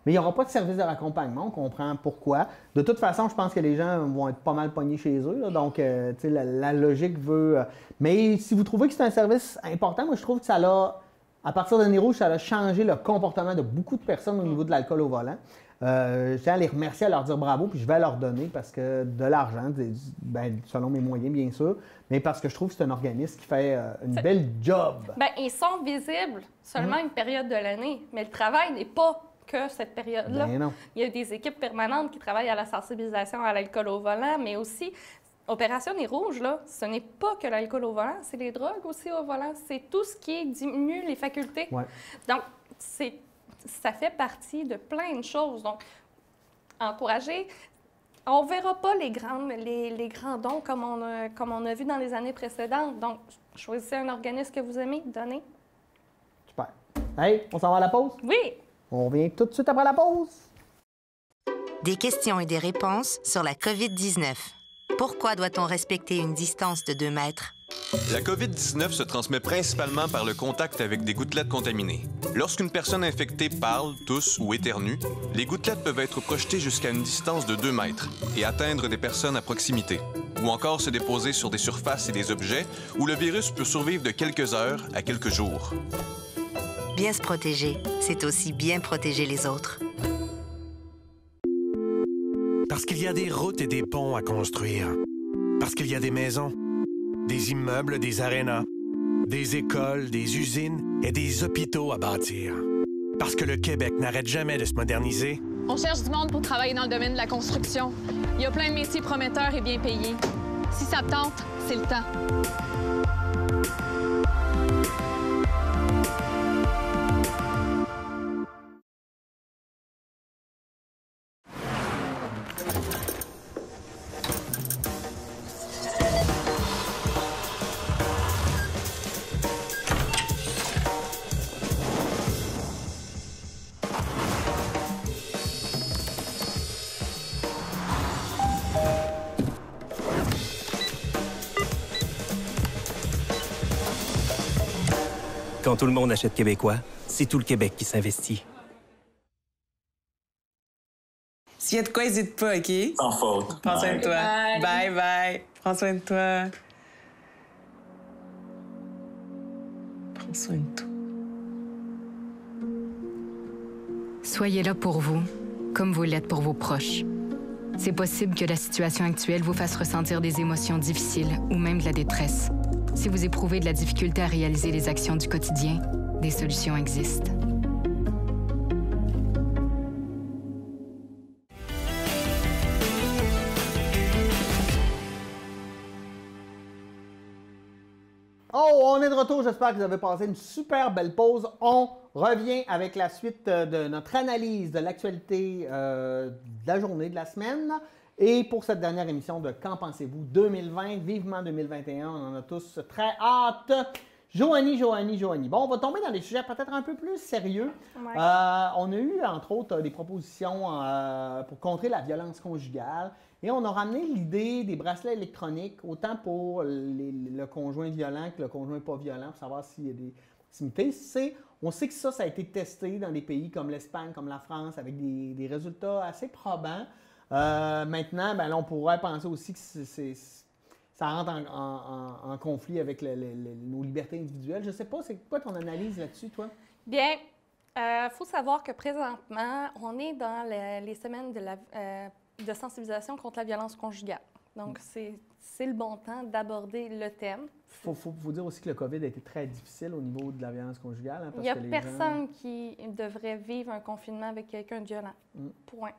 Mais il n'y aura pas de service de raccompagnement. On comprend pourquoi. De toute façon, je pense que les gens vont être pas mal pognés chez eux. Là, donc, la logique veut... Mais si vous trouvez que c'est un service important, moi, je trouve que ça l'a... À partir de Nez Rouge, ça a changé le comportement de beaucoup de personnes au niveau de l'alcool au volant. Je tiens à les remercier, à leur dire bravo, puis je vais leur donner parce que de l'argent, selon mes moyens, bien sûr, mais parce que je trouve que c'est un organisme qui fait une belle job. Bien, ils sont visibles seulement une période de l'année, mais le travail n'est pas que cette période-là. Ben non. Il y a des équipes permanentes qui travaillent à la sensibilisation à l'alcool au volant, mais aussi Opération Nez Rouge, là, ce n'est pas que l'alcool au volant, c'est les drogues aussi au volant. C'est tout ce qui diminue les facultés. Ouais. Donc, ça fait partie de plein de choses. Donc, encourager. On ne verra pas les grands dons comme on a vu dans les années précédentes. Donc, choisissez un organisme que vous aimez, donnez. Super. Hey, on s'en va à la pause? Oui! On revient tout de suite après la pause. Des questions et des réponses sur la COVID-19. Pourquoi doit-on respecter une distance de 2 mètres? La COVID-19 se transmet principalement par le contact avec des gouttelettes contaminées. Lorsqu'une personne infectée parle, tousse ou éternue, les gouttelettes peuvent être projetées jusqu'à une distance de 2 mètres et atteindre des personnes à proximité, ou encore se déposer sur des surfaces et des objets où le virus peut survivre de quelques heures à quelques jours. Bien se protéger, c'est aussi bien protéger les autres. Parce qu'il y a des routes et des ponts à construire. Parce qu'il y a des maisons, des immeubles, des arénas, des écoles, des usines et des hôpitaux à bâtir. Parce que le Québec n'arrête jamais de se moderniser. On cherche du monde pour travailler dans le domaine de la construction. Il y a plein de métiers prometteurs et bien payés. Si ça te tente, c'est le temps. Quand tout le monde achète québécois, c'est tout le Québec qui s'investit. S'il y a de quoi, n'hésite pas, OK? Sans faute. Prends soin de toi. Bye, bye. Prends soin de toi. Prends soin de toi. Soyez là pour vous, comme vous l'êtes pour vos proches. C'est possible que la situation actuelle vous fasse ressentir des émotions difficiles ou même de la détresse. Si vous éprouvez de la difficulté à réaliser les actions du quotidien, des solutions existent. Oh, on est de retour. J'espère que vous avez passé une super belle pause. On revient avec la suite de notre analyse de l'actualité de la journée, de la semaine. Et pour cette dernière émission de Qu'en pensez-vous 2020, vivement 2021, on en a tous très hâte. Joanie. Bon, on va tomber dans des sujets peut-être un peu plus sérieux. Ouais. On a eu, entre autres, des propositions pour contrer la violence conjugale. Et on a ramené l'idée des bracelets électroniques, autant pour le conjoint violent que le conjoint pas violent, pour savoir s'il y a des proximités. On sait que ça a été testé dans des pays comme l'Espagne, comme la France, avec des résultats assez probants. Maintenant, ben là, on pourrait penser aussi que ça rentre en conflit avec nos libertés individuelles. Je ne sais pas, c'est quoi ton analyse là-dessus, toi? Bien, faut savoir que présentement, on est dans les semaines de sensibilisation contre la violence conjugale. Donc, c'est le bon temps d'aborder le thème. Il faut dire aussi que le COVID a été très difficile au niveau de la violence conjugale. Hein, Il n'y a personne qui devrait vivre un confinement avec quelqu'un de violent. Point.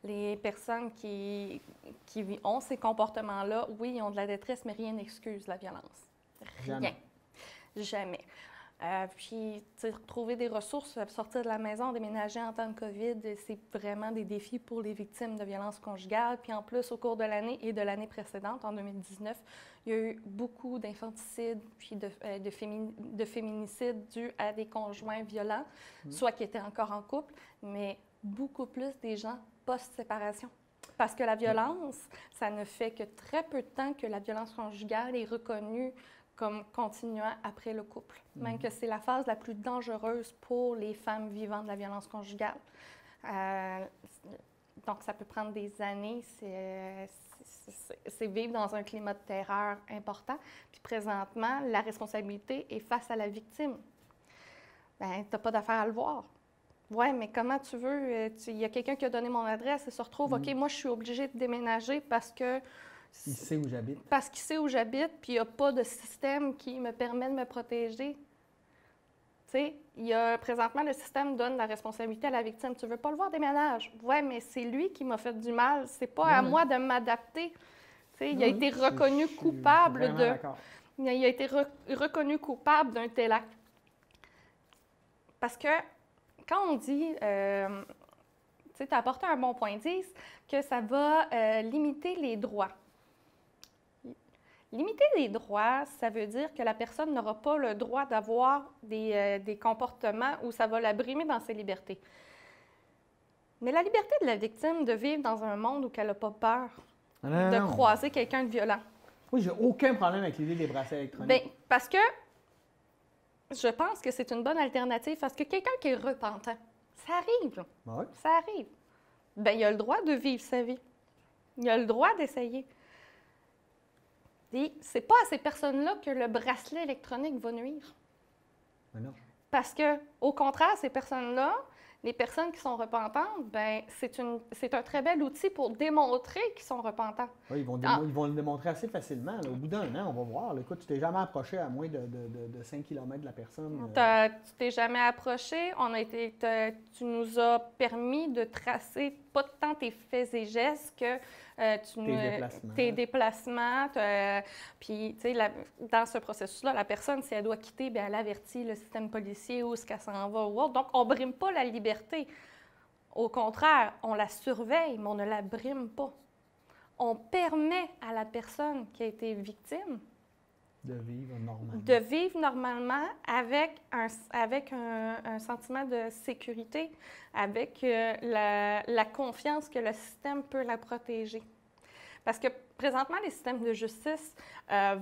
Les personnes qui ont ces comportements-là, oui, ils ont de la détresse, mais rien n'excuse la violence. Rien. Jamais. Puis, trouver des ressources, sortir de la maison, déménager en temps de COVID, c'est vraiment des défis pour les victimes de violences conjugales. Puis en plus, au cours de l'année et de l'année précédente, en 2019, il y a eu beaucoup d'infanticides puis de féminicides dus à des conjoints violents, soit qui étaient encore en couple, mais beaucoup plus des gens post-séparation. Parce que la violence, ça ne fait que très peu de temps que la violence conjugale est reconnue comme continuant après le couple. Même que c'est la phase la plus dangereuse pour les femmes vivant de la violence conjugale. Donc, ça peut prendre des années. C'est vivre dans un climat de terreur important. Puis présentement, la responsabilité est face à la victime. Bien, tu n'as pas d'affaire à le voir. Oui, mais comment tu veux? Il y a quelqu'un qui a donné mon adresse et se retrouve, OK, moi, je suis obligée de déménager parce que... Il sait où j'habite. Parce qu'il sait où j'habite, puis il n'y a pas de système qui me permet de me protéger. Tu sais, présentement, le système donne la responsabilité à la victime. Tu ne veux pas le voir, déménage. Oui, mais c'est lui qui m'a fait du mal. C'est pas à moi de m'adapter. sais, il a été reconnu coupable vraiment de... d'accord. Il a été reconnu coupable d'un tel acte. Parce que quand on dit, tu sais, tu as apporté un bon point 10, que ça va limiter les droits. Limiter les droits, ça veut dire que la personne n'aura pas le droit d'avoir des comportements où ça va la brimer dans ses libertés. Mais la liberté de la victime de vivre dans un monde où elle n'a pas peur de croiser quelqu'un de violent. Oui, j'ai aucun problème avec l'idée des bracelets électroniques. Bien, parce que je pense que c'est une bonne alternative parce que quelqu'un qui est repentant, ça arrive. Ouais. Ça arrive. Bien, il a le droit de vivre sa vie. Il a le droit d'essayer. Et c'est pas à ces personnes-là que le bracelet électronique va nuire. Mais non. Parce que, au contraire, ces personnes-là, les personnes qui sont repentantes, ben c'est un très bel outil pour démontrer qu'ils sont repentants. Oui, ils vont le démontrer assez facilement. Là. Au bout d'un an, on va voir. Là, écoute, tu t'es jamais approché à moins de 5 km de la personne. Tu t'es jamais approché. Tu nous as permis de tracer pas tant tes faits et gestes que tes déplacements. Puis, tu sais, dans ce processus-là, la personne, si elle doit quitter, bien, elle avertit le système policier où est-ce qu'elle s'en va ou autre. Donc, on ne brime pas la liberté. Au contraire, on la surveille, mais on ne la brime pas. On permet à la personne qui a été victime de vivre normalement avec un sentiment de sécurité, avec la confiance que le système peut la protéger. Parce que présentement, les systèmes de justice il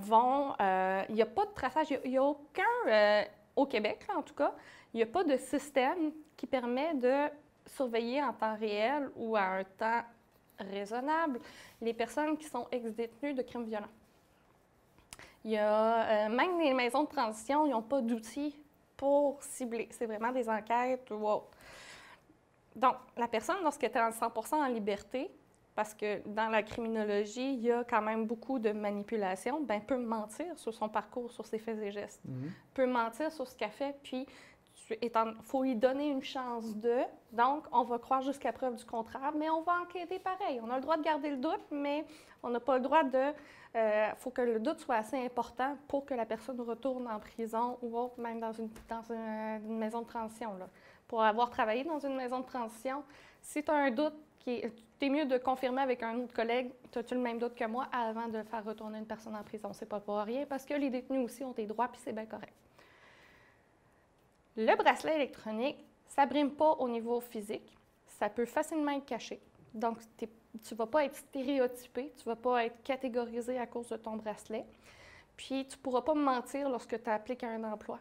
n'y a pas de traçage, il n'y a aucun, au Québec là, en tout cas, il n'y a pas de système qui permet de surveiller en temps réel ou à un temps raisonnable les personnes qui sont ex-détenues de crimes violents. Il y a même les maisons de transition, ils n'ont pas d'outils pour cibler. C'est vraiment des enquêtes ou autre. Donc, la personne, lorsqu'elle est en 100% en liberté, parce que dans la criminologie, il y a quand même beaucoup de manipulation, bien, peut mentir sur son parcours, sur ses faits et gestes. Peut mentir sur ce qu'elle fait, puis il faut lui donner une chance de. Donc, on va croire jusqu'à preuve du contraire, mais on va enquêter pareil. On a le droit de garder le doute, mais on n'a pas le droit de... faut que le doute soit assez important pour que la personne retourne en prison ou autre, même dans une maison de transition. Là. Pour avoir travaillé dans une maison de transition, si tu as un doute, t'es mieux de confirmer avec un autre collègue, as-tu le même doute que moi, avant de faire retourner une personne en prison. C'est pas pour rien, parce que les détenus aussi ont des droits, puis c'est bien correct. Le bracelet électronique, ça ne brime pas au niveau physique. Ça peut facilement être caché. Donc, tu ne vas pas être stéréotypé, tu ne vas pas être catégorisé à cause de ton bracelet. Puis, tu ne pourras pas mentir lorsque tu appliques à un emploi.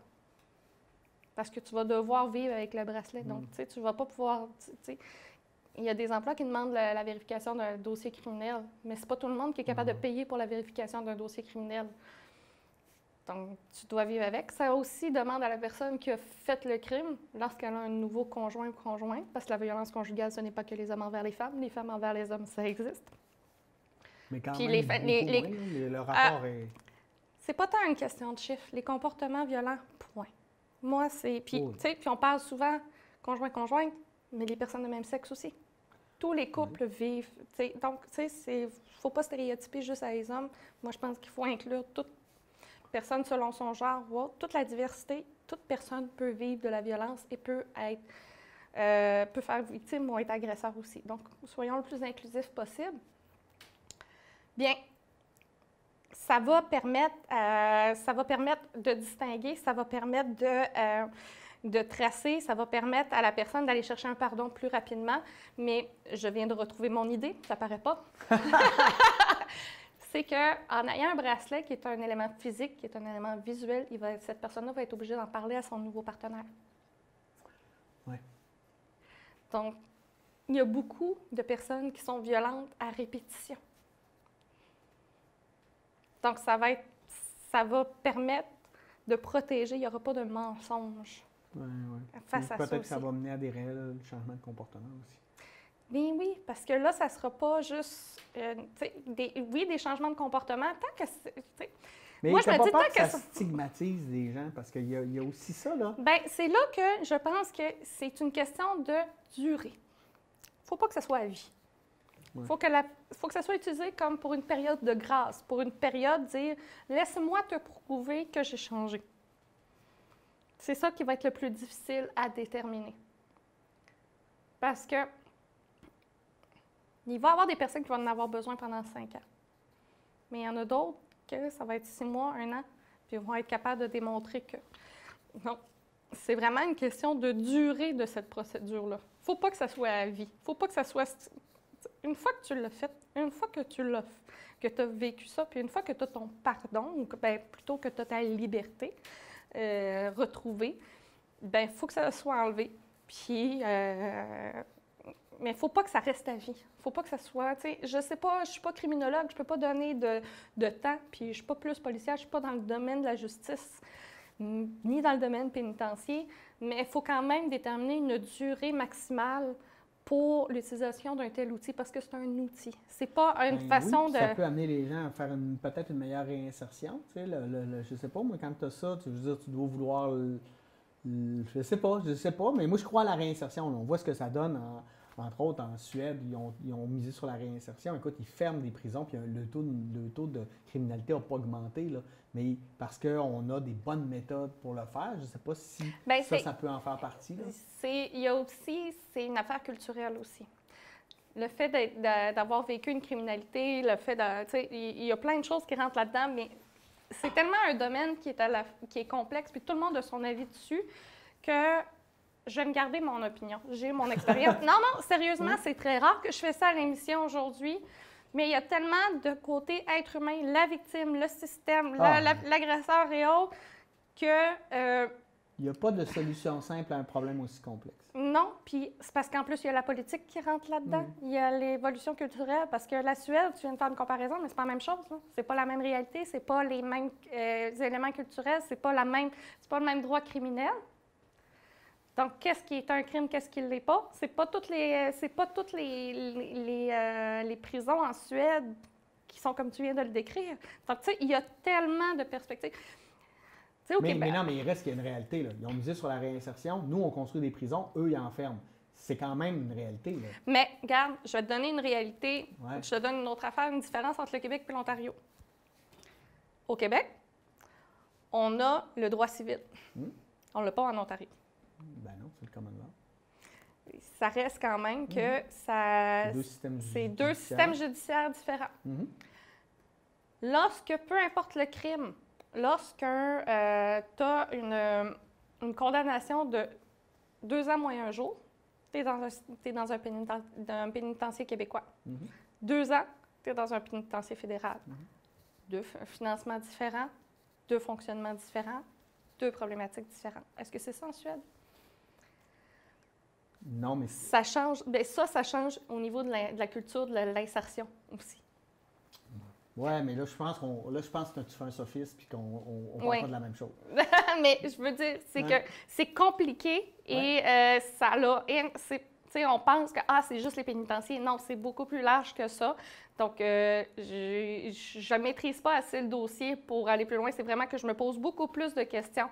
Parce que tu vas devoir vivre avec le bracelet. Donc, tu sais, tu ne vas pas pouvoir... Il y a des emplois qui demandent la vérification d'un dossier criminel, mais ce n'est pas tout le monde qui est capable de payer pour la vérification d'un dossier criminel. Donc, tu dois vivre avec. Ça aussi demande à la personne qui a fait le crime, lorsqu'elle a un nouveau conjoint ou conjointe, parce que la violence conjugale, ce n'est pas que les hommes envers les femmes envers les hommes, ça existe. Mais quand puis même, le rapport est... C'est pas tant une question de chiffres. Les comportements violents, point. Moi, c'est... Puis, tu sais, puis on parle souvent conjoint-conjointe, mais les personnes de même sexe aussi. Tous les couples vivent. T'sais, donc, tu sais, il ne faut pas stéréotyper juste à les hommes. Moi, je pense qu'il faut inclure toute personne selon son genre ou autre, toute la diversité. Toute personne peut vivre de la violence et peut faire victime ou être agresseur aussi. Donc, soyons le plus inclusifs possible. Bien, ça va permettre de distinguer, ça va permettre de tracer, ça va permettre à la personne d'aller chercher un pardon plus rapidement. Mais je viens de retrouver mon idée, ça paraît pas. C'est qu'en ayant un bracelet qui est un élément physique, qui est un élément visuel, cette personne-là va être obligée d'en parler à son nouveau partenaire. Oui. Donc, il y a beaucoup de personnes qui sont violentes à répétition. Donc, ça va permettre de protéger, il n'y aura pas de mensonge. Face à ça. Peut-être que ça va mener à des réels changements de comportement aussi. Bien oui, parce que là, ça ne sera pas juste, des changements de comportement, tant que... Mais moi, je me dis pas que ça stigmatise les gens, parce qu'il y a aussi ça, là. Bien, c'est là que je pense que c'est une question de durée. Il ne faut pas que ça soit à vie. Il faut que ça soit utilisé comme pour une période de grâce, pour une période, dire « laisse-moi te prouver que j'ai changé ». C'est ça qui va être le plus difficile à déterminer. Parce que il va y avoir des personnes qui vont en avoir besoin pendant 5 ans. Mais il y en a d'autres que ça va être 6 mois, 1 an, puis ils vont être capables de démontrer que... Non, c'est vraiment une question de durée de cette procédure-là. Il ne faut pas que ça soit à vie. Il ne faut pas que ça soit... Une fois que tu l'as fait, une fois que tu as vécu ça, puis une fois que tu as ton pardon, ou bien, plutôt que tu as ta liberté retrouvée, bien, il faut que ça soit enlevé. Puis... mais il ne faut pas que ça reste à vie. Il ne faut pas que ça soit... Tu sais, je ne sais pas, je ne suis pas criminologue, je ne peux pas donner de temps, puis je ne suis pas plus policière, je ne suis pas dans le domaine de la justice, ni dans le domaine pénitentiaire, mais il faut quand même déterminer une durée maximale pour l'utilisation d'un tel outil, parce que c'est un outil. C'est pas une façon de... Ça peut amener les gens à faire peut-être une meilleure réinsertion. Tu sais, je ne sais pas, moi, quand tu as ça, je veux dire, tu dois vouloir... je sais pas, mais moi, je crois à la réinsertion. Là. On voit ce que ça donne entre autres, en Suède, ils ont misé sur la réinsertion. Écoute, ils ferment des prisons, puis le taux de criminalité n'a pas augmenté, là. Mais parce qu'on a des bonnes méthodes pour le faire, je ne sais pas si ça peut en faire partie. Là. Il y a aussi, c'est une affaire culturelle aussi. Le fait d'avoir vécu une criminalité, le fait de... Tu sais, il y a plein de choses qui rentrent là-dedans, mais c'est tellement un domaine qui est complexe, puis tout le monde a son avis dessus, que... Je vais me garder mon opinion. J'ai mon expérience. Non, sérieusement, c'est très rare que je fais ça à l'émission aujourd'hui, mais il y a tellement de côté être humain, la victime, le système, l'agresseur et autres, que... il n'y a pas de solution simple à un problème aussi complexe. Non, puis c'est parce qu'en plus, il y a la politique qui rentre là-dedans. Il y a l'évolution culturelle, parce que la Suède, tu viens de faire une comparaison, mais c'est pas la même chose. C'est pas la même réalité, c'est pas les mêmes éléments culturels, c'est pas le même droit criminel. Donc, qu'est-ce qui est un crime, qu'est-ce qui ne l'est pas? C'est pas toutes les prisons en Suède qui sont comme tu viens de le décrire. Donc, tu sais, il y a tellement de perspectives. Mais non, mais il reste qu'il y a une réalité. Là. Ils ont misé sur la réinsertion. Nous, on construit des prisons. Eux, ils enferment. C'est quand même une réalité. Là. Mais, regarde, je vais te donner une réalité. Ouais. Je te donne une autre affaire, une différence entre le Québec et l'Ontario. Au Québec, on a le droit civil. On ne l'a pas en Ontario. Ben non, c'est le common law. Ça reste quand même que c'est deux systèmes judiciaires différents. Lorsque, peu importe le crime, lorsque tu as une condamnation de 2 ans moins un jour, tu es dans un pénitencier québécois. 2 ans, tu es dans un pénitencier fédéral. 2 financements différents, 2 fonctionnements différents, 2 problématiques différentes. Est-ce que c'est ça en Suède? Non, mais... Ça change. Bien, ça change au niveau de la culture de l'insertion aussi. Oui, mais là, je pense que tu fais un sophisme et qu'on parle pas de la même chose. Mais je veux dire, c'est que c'est compliqué et ça l'a... Tu sais, on pense que c'est juste les pénitenciers. Non, c'est beaucoup plus large que ça. Donc, je ne maîtrise pas assez le dossier pour aller plus loin. C'est vraiment que je me pose beaucoup plus de questions.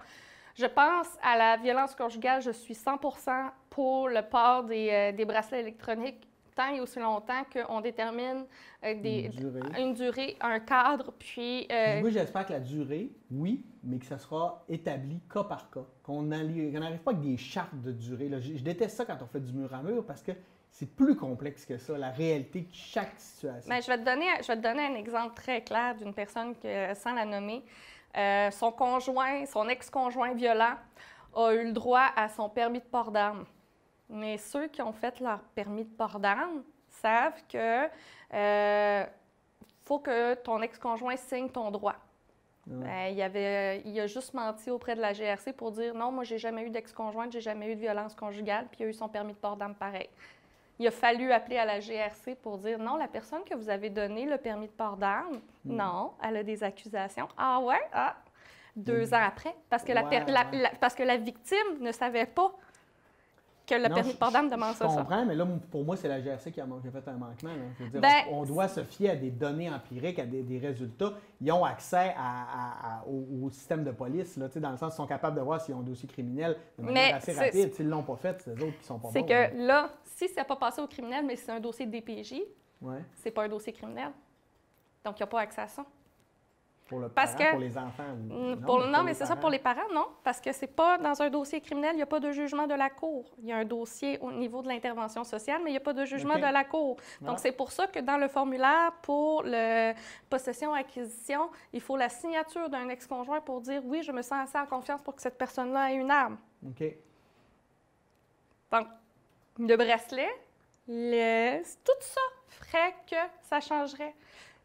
Je pense à la violence conjugale. Je suis 100% pour le port des bracelets électroniques tant et aussi longtemps qu'on détermine une durée, un cadre, puis... Moi, j'espère que la durée, oui, mais que ça sera établi cas par cas. Qu'on n'arrive pas avec des chartes de durée. Là, je déteste ça quand on fait du mur à mur parce que c'est plus complexe que ça, la réalité de chaque situation. Bien, je vais te donner un exemple très clair d'une personne que, sans la nommer, son ex-conjoint violent a eu le droit à son permis de port d'armes. Mais ceux qui ont fait leur permis de port d'armes savent que faut que ton ex-conjoint signe ton droit. Il a juste menti auprès de la GRC pour dire « Non, moi, j'ai jamais eu d'ex-conjointe, j'ai jamais eu de violence conjugale, puis il a eu son permis de port d'armes pareil. » Il a fallu appeler à la GRC pour dire « Non, la personne que vous avez donné le permis de port d'armes, non, elle a des accusations. » Ah ouais? 2 ans après, parce que la victime ne savait pas que le permis de port d'armes demande ça. Je comprends, mais là, pour moi, c'est la GRC qui a fait un manquement. Là. Je veux dire, on doit se fier à des données empiriques, à des résultats. Ils ont accès au système de police, là, dans le sens qu'ils sont capables de voir s'ils ont un dossier criminel de manière assez rapide. S'ils ne l'ont pas fait, c'est eux autres qui sont pas bons. C'est que là, si ça n'a pas passé au criminel, mais c'est un dossier de DPJ, Ouais. C'est pas un dossier criminel. Donc, il n'y a pas accès à ça. Pour le Parce parent, que- pour les enfants? Non, mais c'est ça, pour les parents, non. Parce que c'est pas dans un dossier criminel, il n'y a pas de jugement de la Cour. Il y a un dossier au niveau de l'intervention sociale, mais il n'y a pas de jugement OK. de la Cour. Donc, Ah. c'est pour ça que dans le formulaire pour le possession-acquisition, il faut la signature d'un ex-conjoint pour dire « Oui, je me sens assez en confiance pour que cette personne-là ait une arme. OK. » Donc, le bracelet, tout ça ferait que ça changerait.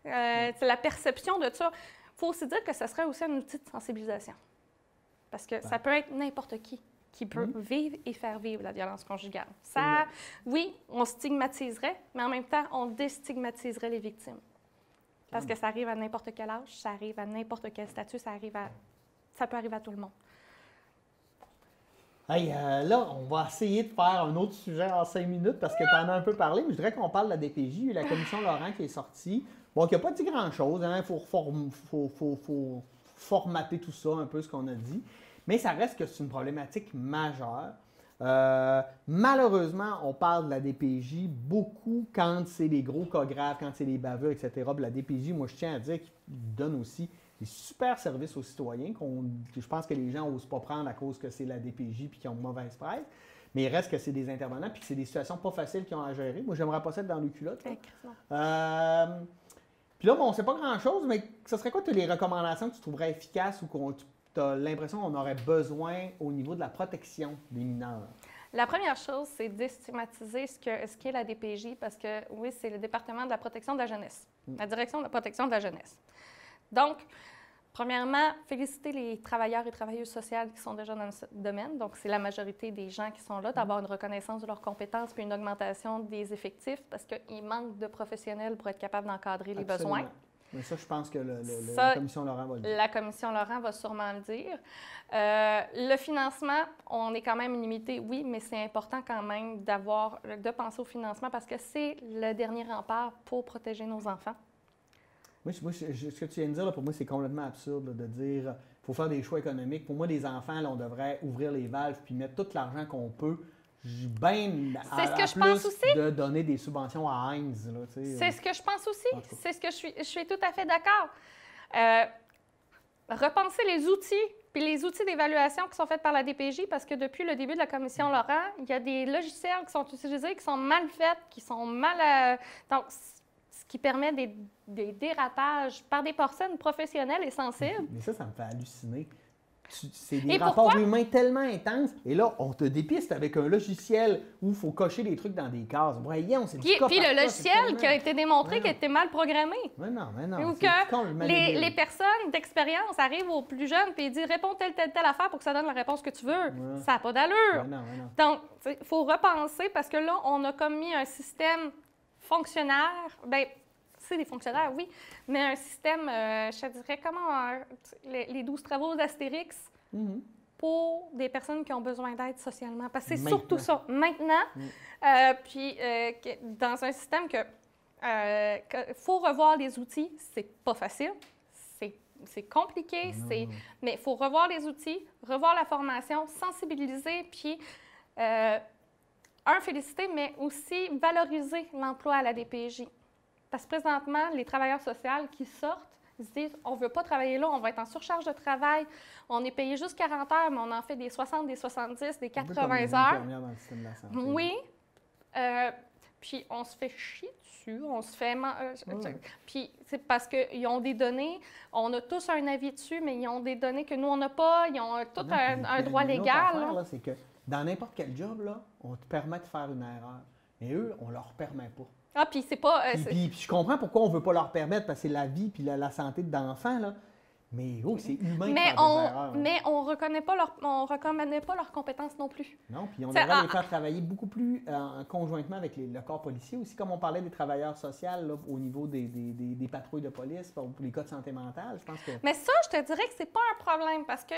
C'est la perception de ça. Il faut aussi dire que ça serait aussi un outil de sensibilisation. Parce que ça peut être n'importe qui peut vivre et faire vivre la violence conjugale. Ça, oui, on stigmatiserait, mais en même temps, on déstigmatiserait les victimes. Parce que ça arrive à n'importe quel âge, ça arrive à n'importe quel statut, ça peut arriver à tout le monde. Hey, là, on va essayer de faire un autre sujet en 5 minutes parce que tu en as un peu parlé, mais je dirais qu'on parle de la DPJ. Il y a eu la commission Laurent qui est sortie. Bon, qui n'a pas dit grand-chose. Il faut formater tout ça, un peu ce qu'on a dit. Mais ça reste que c'est une problématique majeure. Malheureusement, on parle de la DPJ beaucoup quand c'est des gros cas graves, quand c'est des bavures, etc. Puis la DPJ, moi, je tiens à dire qu'il donne aussi des super services aux citoyens que je pense que les gens n'osent pas prendre à cause que c'est la DPJ puis qu'ils ont mauvaise presse. Mais il reste que c'est des intervenants puis que c'est des situations pas faciles qu'ils ont à gérer. Moi, j'aimerais pas ça être dans le culotte. Puis là, bon, on ne sait pas grand-chose, mais ce serait quoi les recommandations que tu trouverais efficaces ou tu as l'impression qu'on aurait besoin au niveau de la protection des mineurs? La première chose, c'est déstigmatiser ce qu'est la DPJ parce que, oui, c'est le département de la protection de la jeunesse, la direction de la protection de la jeunesse. Donc, premièrement, féliciter les travailleurs et travailleuses sociales qui sont déjà dans ce domaine. Donc, c'est la majorité des gens qui sont là, d'avoir une reconnaissance de leurs compétences puis une augmentation des effectifs parce qu'il manque de professionnels pour être capable d'encadrer les besoins. Mais ça, je pense que Ça, la commission Laurent va le dire. La commission Laurent va sûrement le dire. Le financement, on est quand même limité, oui, mais c'est important quand même de penser au financement parce que c'est le dernier rempart pour protéger nos enfants. Moi, ce que tu viens de dire, là, pour moi, c'est complètement absurde là, de dire qu'il faut faire des choix économiques. Pour moi, les enfants, là, on devrait ouvrir les valves puis mettre tout l'argent qu'on peut. C'est ce que je pense aussi. De donner des subventions à Heinz. C'est ce que je pense aussi. C'est ce que je suis tout à fait d'accord. Repenser les outils, puis les outils d'évaluation qui sont faits par la DPJ, parce que depuis le début de la commission Laurent, il y a des logiciels qui sont utilisés, qui sont mal faits, qui sont mal... Donc, ce qui permet des dérapages par des personnes professionnelles et sensibles. Mais ça me fait halluciner. C'est des rapports humains tellement intenses. Et là, on te dépiste avec un logiciel où il faut cocher des trucs dans des cases. Voyons, c'est du cas Puis le logiciel qui a été démontré qu'il a été mal programmé. Mais non. Ou que les personnes d'expérience arrivent aux plus jeunes et ils disent « Réponds telle affaire pour que ça donne la réponse que tu veux. Ouais. Ça n'a pas d'allure. Non. Donc, il faut repenser parce que là, on a comme mis un système fonctionnaire. Bien, c'est des fonctionnaires, oui, mais un système, je te dirais, les 12 travaux d'Astérix pour des personnes qui ont besoin d'aide socialement. Parce que c'est surtout ça. Maintenant, dans un système que faut revoir les outils, c'est pas facile, c'est compliqué, mais il faut revoir les outils, revoir la formation, sensibiliser, puis féliciter, mais aussi valoriser l'emploi à la DPJ. Parce que présentement, les travailleurs sociaux qui sortent, ils se disent « on ne veut pas travailler là, on va être en surcharge de travail, on est payé juste 40 heures, mais on en fait des 60, des 70, des 80 heures. » Dans le système de la santé. Oui. Puis on se fait chier dessus, on se fait... Puis c'est parce qu'ils ont des données, on a tous un avis dessus, mais ils ont des données que nous, on n'a pas, ils ont tout un droit légal. C'est que dans n'importe quel job, là, on te permet de faire une erreur, mais eux, on ne leur permet pas. Ah, puis c'est pas... Puis je comprends pourquoi on ne veut pas leur permettre, parce que c'est la vie puis la santé d'enfants, là. Mais c'est humain de faire des erreurs. Mais on ne reconnaît pas leurs compétences non plus. Non, puis on devrait les faire travailler beaucoup plus conjointement avec le corps policier aussi, comme on parlait des travailleurs sociaux là, au niveau des patrouilles de police pour les cas de santé mentale. Je pense que... Mais ça, je te dirais que c'est pas un problème parce que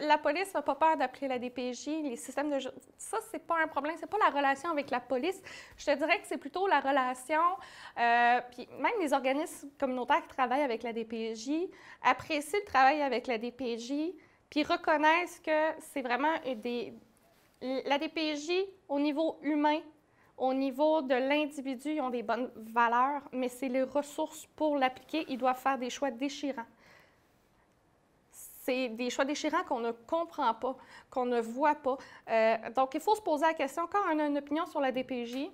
la police n'a pas peur d'appeler la DPJ, les systèmes de... Ça, c'est pas un problème. C'est pas la relation avec la police. Je te dirais que c'est plutôt la relation... puis même les organismes communautaires qui travaillent avec la DPJ apprécient le travail avec la DPJ, puis reconnaissent que c'est vraiment la DPJ au niveau humain, Au niveau de l'individu, ils ont des bonnes valeurs, mais c'est les ressources pour l'appliquer. Ils doivent faire des choix déchirants. C'est des choix déchirants qu'on ne comprend pas, qu'on ne voit pas. Donc, il faut se poser la question, quand on a une opinion sur la DPJ, il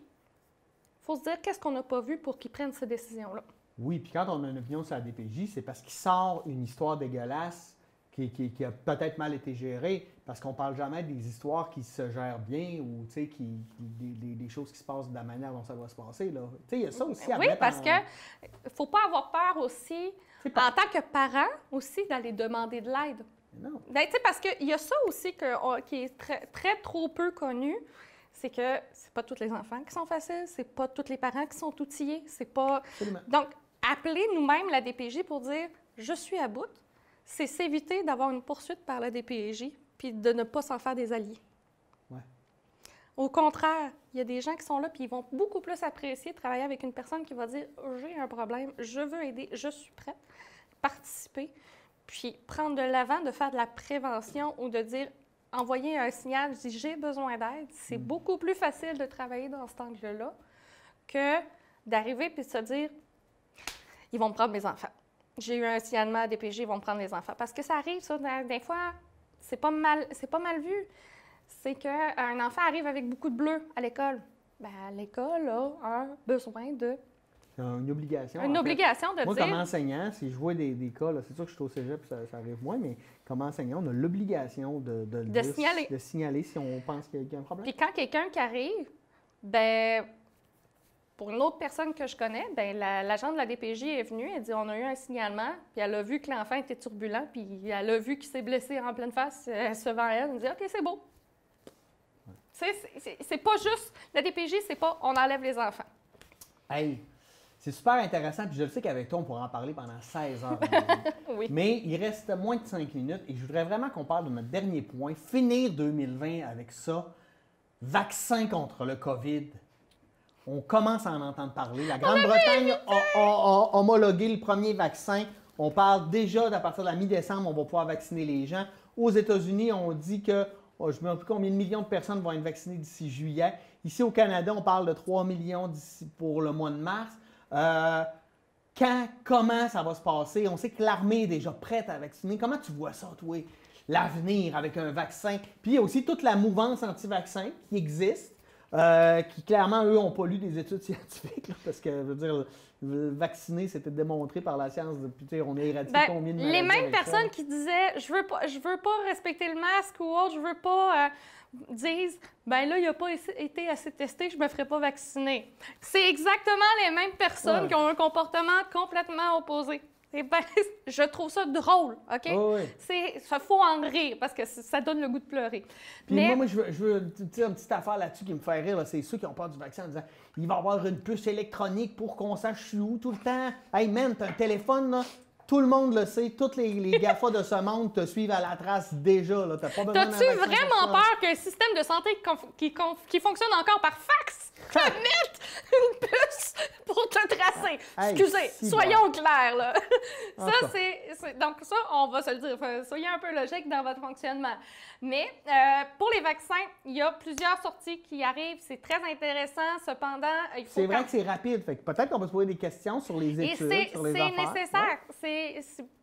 faut se dire qu'est-ce qu'on n'a pas vu pour qu'ils prennent ces décisions-là. Oui, puis quand on a une opinion sur la DPJ, c'est parce qu'il sort une histoire dégueulasse qui a peut-être mal été gérée, parce qu'on ne parle jamais des histoires qui se gèrent bien ou des choses qui se passent de la manière dont ça doit se passer. Il y a ça aussi à Oui, mettre parce qu'il ne faut pas avoir peur aussi, en tant que parent, aussi d'aller demander de l'aide. Non. Ben, parce qu'il y a ça aussi qui est très trop peu connu. C'est que c'est pas tous les enfants qui sont faciles, c'est pas tous les parents qui sont outillés, c'est pas... Absolument. Donc, appeler nous-mêmes la DPJ pour dire « je suis à bout », c'est s'éviter d'avoir une poursuite par la DPJ puis de ne pas s'en faire des alliés. Ouais. Au contraire, il y a des gens qui sont là puis ils vont beaucoup plus apprécier de travailler avec une personne qui va dire « j'ai un problème, je veux aider, je suis prête », participer, puis prendre de l'avant, de faire de la prévention ou de dire envoyer un signal, je dis j'ai besoin d'aide, c'est beaucoup plus facile de travailler dans cet angle-là que d'arriver puis de se dire ils vont me prendre mes enfants. J'ai eu un signalement à DPJ, ils vont me prendre les enfants. Parce que ça arrive, ça, des fois, c'est pas mal vu. C'est qu'un enfant arrive avec beaucoup de bleu à l'école. Bien, l'école a un besoin de... Une obligation. Une obligation de moi, dire... comme enseignant, si je vois des cas, là, c'est sûr que je suis au cégep et ça arrive moins, mais comme enseignant, on a l'obligation de signaler si on pense qu'il y a un problème. Puis quand quelqu'un qui arrive, ben pour une autre personne que je connais, ben l'agent de la DPJ est venu, elle dit on a eu un signalement, puis elle a vu que l'enfant était turbulent, puis elle a vu qu'il s'est blessé en pleine face devant elle. Elle dit OK, c'est beau. Ouais. C'est pas juste, la DPJ, c'est pas on enlève les enfants. Hey! C'est super intéressant, puis je le sais qu'avec toi, on pourra en parler pendant 16 heures. Oui. Mais il reste moins de 5 minutes et je voudrais vraiment qu'on parle de notre dernier point, finir 2020 avec ça. Vaccin contre le COVID. On commence à en entendre parler. La Grande-Bretagne a homologué le premier vaccin. On parle déjà d'à partir de la mi-décembre, on va pouvoir vacciner les gens. Aux États-Unis, on dit que, je ne me souviens plus combien de millions de personnes vont être vaccinées d'ici juillet. Ici au Canada, on parle de 3 millions d'ici pour le mois de mars. Comment ça va se passer? On sait que l'armée est déjà prête à vacciner. Comment tu vois ça, toi, l'avenir avec un vaccin? Puis il y a aussi toute la mouvance anti-vaccin qui existe, qui clairement, eux, n'ont pas lu des études scientifiques, là, parce que, je veux dire, vacciner, c'était démontré par la science depuis, on a éradiqué combien de maladies. Les mêmes personnes qui disaient, je veux pas respecter le masque ou autre, je veux pas... disent, ben là, il n'a pas été assez testé, je ne me ferai pas vacciner. C'est exactement les mêmes personnes qui ont un comportement complètement opposé. Et ben, je trouve ça drôle, OK? Ça faut en rire parce que ça donne le goût de pleurer. Puis moi, je veux dire une petite affaire là-dessus qui me fait rire, c'est ceux qui ont peur du vaccin en disant il va y avoir une puce électronique pour qu'on sache je suis où tout le temps. Hey man, t'as un téléphone, là. Tout le monde le sait, tous les GAFA de ce monde te suivent à la trace déjà. T'as pas besoin d'un vaccin. T'as-tu vraiment peur qu'un système de santé qui fonctionne encore par fax te mette une puce pour te tracer? Excusez, soyons clairs, là. Donc ça, on va se le dire. Soyez un peu logique dans votre fonctionnement. Mais pour les vaccins, il y a plusieurs sorties qui arrivent. C'est très intéressant. Cependant, il faut... C'est vrai que c'est rapide. Fait que peut-être qu'on va se poser des questions sur les études, sur les affaires. Nécessaire.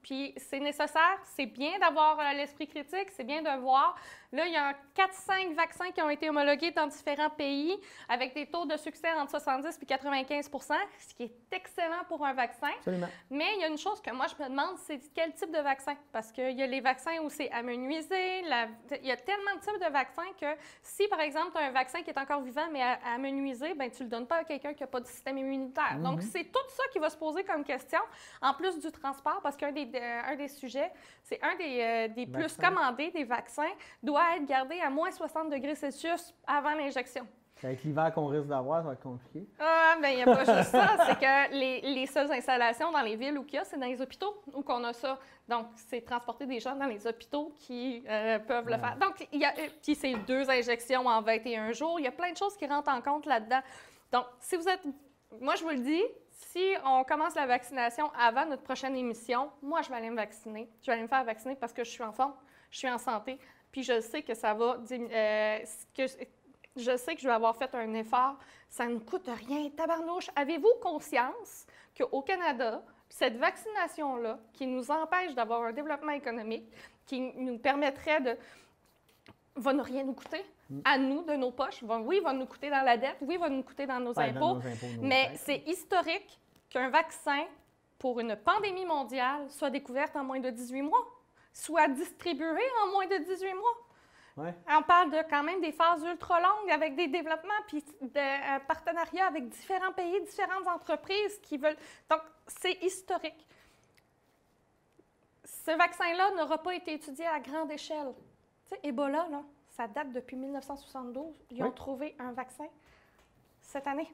Puis c'est nécessaire, c'est bien d'avoir l'esprit critique, c'est bien de voir. Là, il y a 4-5 vaccins qui ont été homologués dans différents pays avec des taux de succès entre 70 et 95 %, ce qui est excellent pour un vaccin. Absolument. Mais il y a une chose que moi, je me demande, c'est quel type de vaccin? Parce qu'il y a les vaccins où c'est amenuisé. Il y a tellement de types de vaccins que si, par exemple, tu as un vaccin qui est encore vivant mais amenuisé, bien, tu ne le donnes pas à quelqu'un qui n'a pas de système immunitaire. Donc, c'est tout ça qui va se poser comme question, en plus du transport, parce qu'un des sujets, c'est un des plus commandés des vaccins, doit être gardé à moins 60 degrés Celsius avant l'injection. Avec l'hiver qu'on risque d'avoir, ça va être compliqué. Ah, bien, il n'y a pas juste ça. C'est que les seules installations dans les villes où il y a, c'est dans les hôpitaux où qu'on a ça. Donc, c'est transporter des gens dans les hôpitaux qui peuvent le faire. Donc, puis c'est 2 injections en 21 jours. Il y a plein de choses qui rentrent en compte là-dedans. Donc, si vous êtes... Moi, je vous le dis, si on commence la vaccination avant notre prochaine émission, moi, je vais aller me vacciner. Je vais aller me faire vacciner parce que je suis en forme, je suis en santé, puis je sais que ça va je sais que je vais avoir fait un effort. Ça ne coûte rien, tabarnouche. Avez-vous conscience qu'au Canada, cette vaccination-là, qui nous empêche d'avoir un développement économique, qui nous permettrait de... va ne rien nous coûter, à nous, de nos poches. Oui, va nous coûter dans la dette, oui, va nous coûter dans nos impôts, mais c'est historique qu'un vaccin pour une pandémie mondiale soit découvert en moins de 18 mois, soit distribué en moins de 18 mois. Ouais. On parle de quand même des phases ultra longues avec des développements puis de partenariats avec différents pays, différentes entreprises qui veulent... Donc, c'est historique. Ce vaccin-là n'aura pas été étudié à grande échelle. Tu sais, Ebola, là, ça date depuis 1972. Ils ont trouvé un vaccin cette année.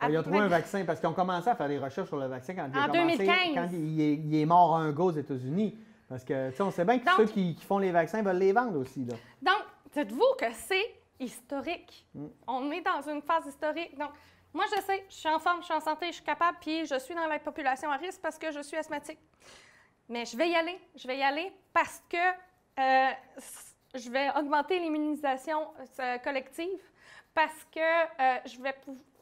Ils ont trouvé un vaccin parce qu'ils ont commencé à faire des recherches sur le vaccin quand en 2015. Quand il est mort un gars aux États-Unis. Parce que, tu sais, on sait bien que ceux qui font les vaccins veulent les vendre aussi, là. Donc, dites-vous que c'est historique. On est dans une phase historique. Donc, moi, je sais, je suis en forme, je suis en santé, je suis capable, puis je suis dans la population à risque parce que je suis asthmatique. Mais je vais y aller. Je vais y aller parce que je vais augmenter l'immunisation collective, parce que je vais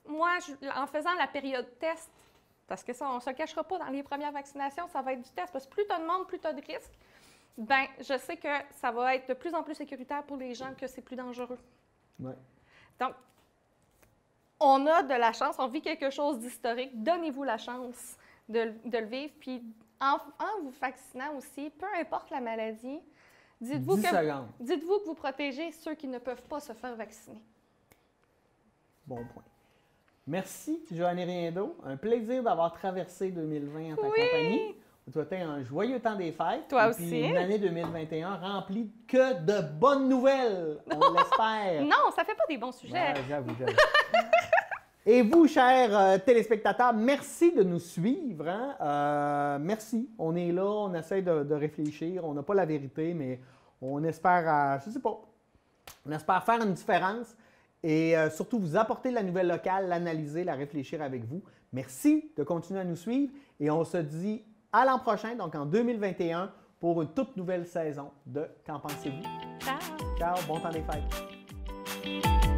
moi, en faisant la période test, parce que ça, on ne se cachera pas, dans les premières vaccinations, ça va être du test, parce que plus tu as de monde, plus tu as de risques. Bien, je sais que ça va être de plus en plus sécuritaire pour les gens, que c'est plus dangereux. Ouais. Donc, on a de la chance, on vit quelque chose d'historique. Donnez-vous la chance de le vivre. Puis, en vous vaccinant aussi, peu importe la maladie, dites-vous que vous protégez ceux qui ne peuvent pas se faire vacciner. Bon point. Merci, Joannie Riendo. Un plaisir d'avoir traversé 2020 en ta compagnie. On te souhaite un joyeux temps des fêtes. Toi aussi. aussi. Une année 2021 remplie que de bonnes nouvelles, on l'espère. Non, ça fait pas des bons sujets. Ouais, j'avoue. Et vous, chers téléspectateurs, merci de nous suivre. Hein? Merci. On est là, on essaie de réfléchir. On n'a pas la vérité, mais on espère, je sais pas, on espère faire une différence et surtout vous apporter la nouvelle locale, l'analyser, la réfléchir avec vous. Merci de continuer à nous suivre et on se dit à l'an prochain, donc en 2021, pour une toute nouvelle saison de Qu'en pensez-vous? Ciao! Ciao, bon temps des fêtes!